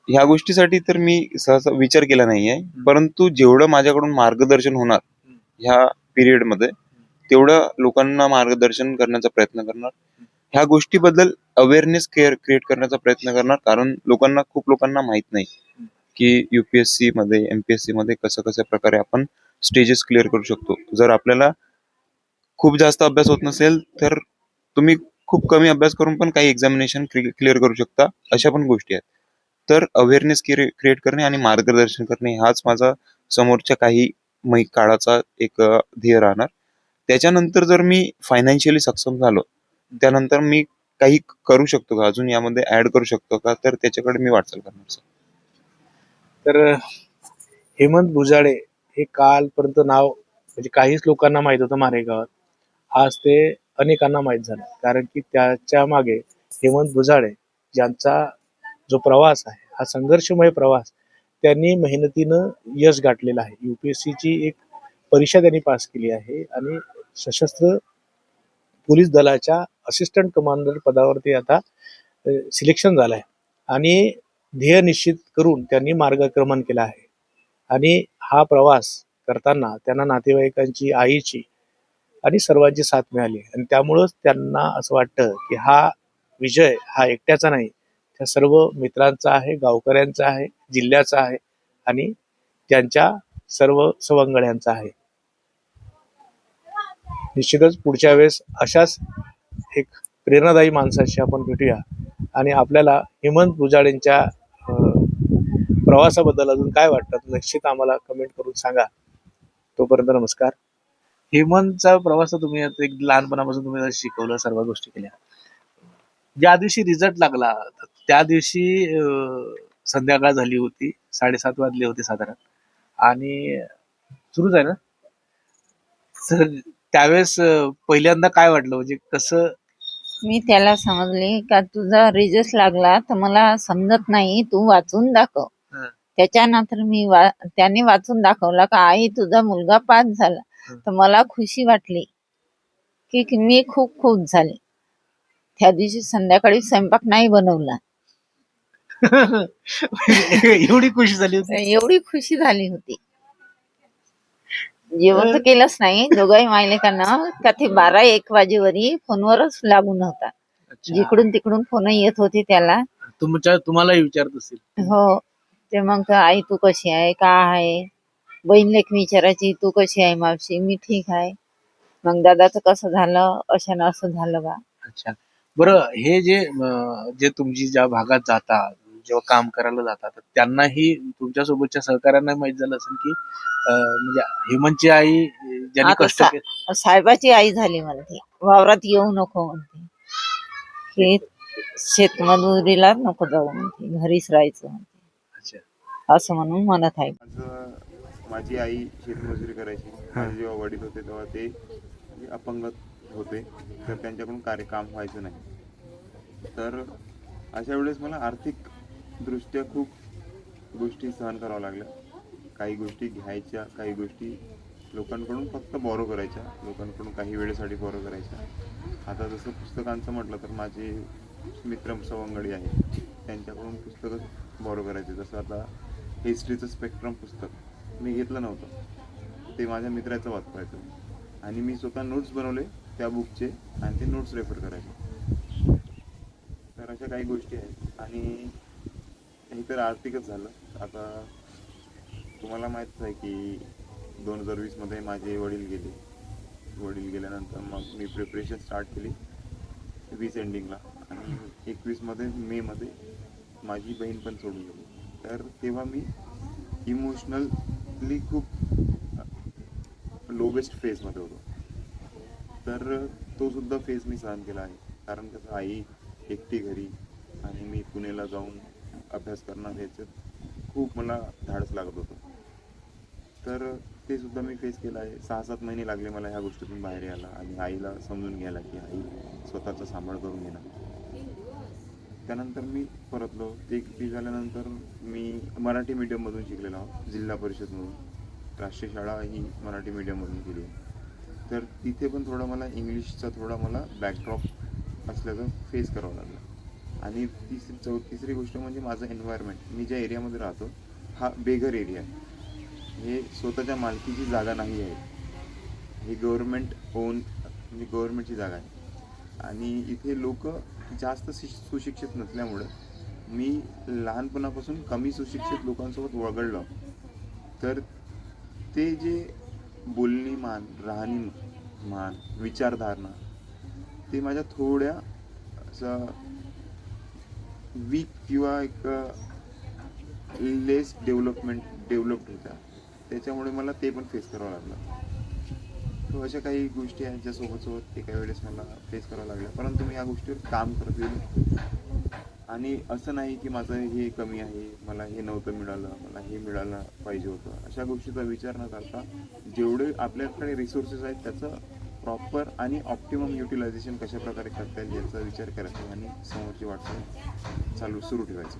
ह्या गोष्टीसाठी तर मी सहसा विचार केला नाहीये, परंतु जेवढं माझ्याकडून मार्गदर्शन होणार ह्या पिरियड मध्ये तेवढं लोकांना मार्गदर्शन करण्याचा प्रयत्न करणार. ह्या गोष्टीबद्दल अवेअरनेस क्रिएट करण्याचा प्रयत्न करणार, कारण खूप लोकांना माहित नाही की UPSC मध्ये MPSC मध्ये कसं कसं प्रकारे आपण स्टेजेस क्लिअर करू शकतो. जर आपल्याला खूप जास्त अभ्यास होत नसेल तर तुम्ही खूप कमी अभ्यास करून पण काही एक्झामिनेशन क्लिअर करू शकता, अशा पण गोष्टी आहेत. तर अवेअरनेस क्रिएट करणे आणि मार्गदर्शन करणे हाच माझा समोरच्या काही काळाचा एक ध्येय राहणार. त्याच्यानंतर जर मी फायनान्शियली सक्षम झालो, त्यानंतर मी काही करू शकतो का, अजून यामध्ये ऍड करू शकतो का, तर त्याच्याकडे मी वाटचाल करणार सर. तर हेमंत भुजाडे हे कालपर्यंत नाव म्हणजे काहीच लोकांना माहित होतं मारेगावात, आज ते अनेकांना माहित झालं. कारण की त्याच्या मागे हेमंत भुजाडे ज्यांचा जो प्रवास आहे हा संघर्षमय प्रवास, त्यांनी मेहनतीनं यश गाठलेलं आहे. UPSC ची एक परीक्षा त्यांनी पास केली आहे आणि सशस्त्र पोलीस दलाच्या असिस्टंट कमांडर पदावरती आता सिलेक्शन झालं आहे आणि ध्येय निश्चित करून त्यांनी मार्गक्रमण केलं आहे. आणि हा प्रवास करताना त्यांना नातेवाईकांची, आईची आणि सर्वांची साथ मिळाली आणि त्यामुळंच त्यांना असं वाटतं की हा विजय हा एकट्याचा नाही, त्या सर्व मित्रांचा आहे, गावकऱ्यांचा आहे, जिल्ह्याचा आहे आणि त्यांच्या सर्व सवंगड्यांचा आहे. निश्चितच पुढच्या वेळेस अशाच एक प्रेरणादायी माणसाशी आपण भेटूया आणि आपल्याला हेमंत भुजाडेंच्या प्रवासाबद्दल अजून काय वाटतं निश्चित आम्हाला कमेंट करून सांगा. तोपर्यंत नमस्कार. हेमंतचा प्रवास तुम्ही एक लहानपणापासून तुम्ही शिकवलं, सर्व गोष्टी केल्या. ज्या दिवशी रिझल्ट लागला त्या दिवशी संध्याकाळ झाली होती, 7:30 वाजले होते साधारण, आणि सुरूच आहे ना सर, त्यावेळेस पहिल्यांदा काय वाटलं, म्हणजे कसं? मी त्याला समजले का तुझा रिझल्ट लागला तर मला समजत नाही, तू वाचून दाखव. त्याच्यानंतर त्याने वाचून दाखवला का आई तुझा मुलगा पास झाला, तर मला खुशी वाटली की मी खूप खुश झाले. त्या दिवशी संध्याकाळी स्वयंपाक नाही बनवला. एवढी खुशी झाली होती? एवढी खुशी झाली होती. जेवण तर केलंच नाही दोघाही मायलेकांना, का ते 12-1 वाजेवरी फोनवरच लागून होता. जिकडून तिकडून फोन येत होते त्याला. तुम्हालाही विचारत असेल? हो. ते मग आई तू कशी आहे, का आहे, बहीण लेक विचारायची तू कशी आहे मावशी, मी ठीक आहे. मग दादाचं कसं झालं, अशानं असं झालं बा. अच्छा, बरं, हे जे तुमची ज्या भागात जाता, जेव्हा काम करायला जातात तर त्यांनाही तुमच्यासोबतच्या सहकाऱ्यांना माहित झालं असेल की म्हणजे हेमंतची आई ज्यांनी आता कष्ट केले साहेबाची आई झाली म्हणते, वावरात येऊ नको म्हणते, हे शेतमजुरीला नको जाऊ म्हणते, घरीच राहायचं म्हणते, अच्छा असं म्हणून म्हणत आहे. माझी आई शेतमजुरी करायची. माझे जेव्हा वडील होते तेव्हा ते अपंग होते, तर त्यांच्याकडून काम व्हायचं नाही. तर अशा वेळेस मला आर्थिक दृष्ट्या खूप गोष्टी सहन कराव्या लागल्या. काही गोष्टी घ्यायच्या, काही गोष्टी लोकांकडून फक्त बॉरो करायच्या, लोकांकडून काही वेळेसाठी बॉरो करायच्या. आता जसं पुस्तकांचं म्हटलं तर माझे मित्र सवंगडी आहे, त्यांच्याकडून पुस्तकं बॉरो करायचे. जसं आता हिस्ट्रीचं स्पेक्ट्रम पुस्तक मी घेतलं नव्हतं, ते माझ्या मित्राचं वाचवायचं आणि मी स्वतः नोट्स बनवले त्या बुकचे आणि ते नोट्स रेफर करायचे. तर अशा काही गोष्टी आहेत. आणि हे तर आर्थिकच झालं. आता तुम्हाला माहीतच आहे की 2020 मध्ये माझे वडील गेल्यानंतर मग मी प्रिपरेशन स्टार्ट केली 20 एंडिंगला, आणि 21 मध्ये मे मध्ये माझी बहीण पण सोडून गेली. तर तेव्हा मी इमोशनली खूप लोवेस्ट फेजमध्ये होतो. तर तो सुद्धा फेज मी सहन केला आहे. कारण कसं आई एकटी घरी आणि मी पुण्याला जाऊन अभ्यास करणार, याच्यात खूप मला धाडस लागत होतं. तर ते सुद्धा मी फेस केलं आहे. 6-7 महिने लागले मला ह्या गोष्टीतून बाहेर यायला आणि आईला समजून घ्यायला की आई स्वतःचा सांभाळ करून घेणार. त्यानंतर मी परतलो. ते झाल्यानंतर मी मराठी मीडियममधून शिकलेलो आहोत, जिल्हा परिषदमधून. राष्ट्रीय शाळा ही मराठी मीडियममधून केली आहे. तर तिथे पण थोडं मला इंग्लिशचा थोडा मला बॅकड्रॉप असल्याचं फेस करावं लागलं. आणि तिसरी गोष्ट म्हणजे माझं एन्व्हायरमेंट. मी ज्या एरियामध्ये राहतो हा बेघर एरिया आहे. हे स्वतःच्या मालकीची जागा नाही आहे, ही गव्हर्नमेंट ओन म्हणजे गव्हर्नमेंटची जागा आहे. आणि इथे लोक जास्त सुशिक्षित नसल्यामुळं मी लहानपणापासून कमी सुशिक्षित लोकांसोबत वगळलो. तर ते जे बोलणीमान, राहणीमान, विचारधारणा ते माझ्या थोड्या असं वीक किंवा एक लेस डेव्हलप्ड होत्या. त्याच्यामुळे मला ते पण फेस करावं लागलं. तर अशा काही गोष्टी आहेत ज्या सोबत एका वेळेस मला फेस करावं लागल्या. परंतु मी या गोष्टीवर काम करत गेलो. आणि असं नाही की माझं हे कमी आहे, मला हे नव्हतं मिळालं, मला हे मिळालं पाहिजे होतं, अशा गोष्टीचा विचार न करता जेवढे आपल्याकडे रिसोर्सेस आहेत त्याचं प्रॉपर आणि ऑप्टिमम युटिलायझेशन कशा प्रकारे करता येईल याचा विचार करायचा आणि समोरची वाटचाल सुरू ठेवायची.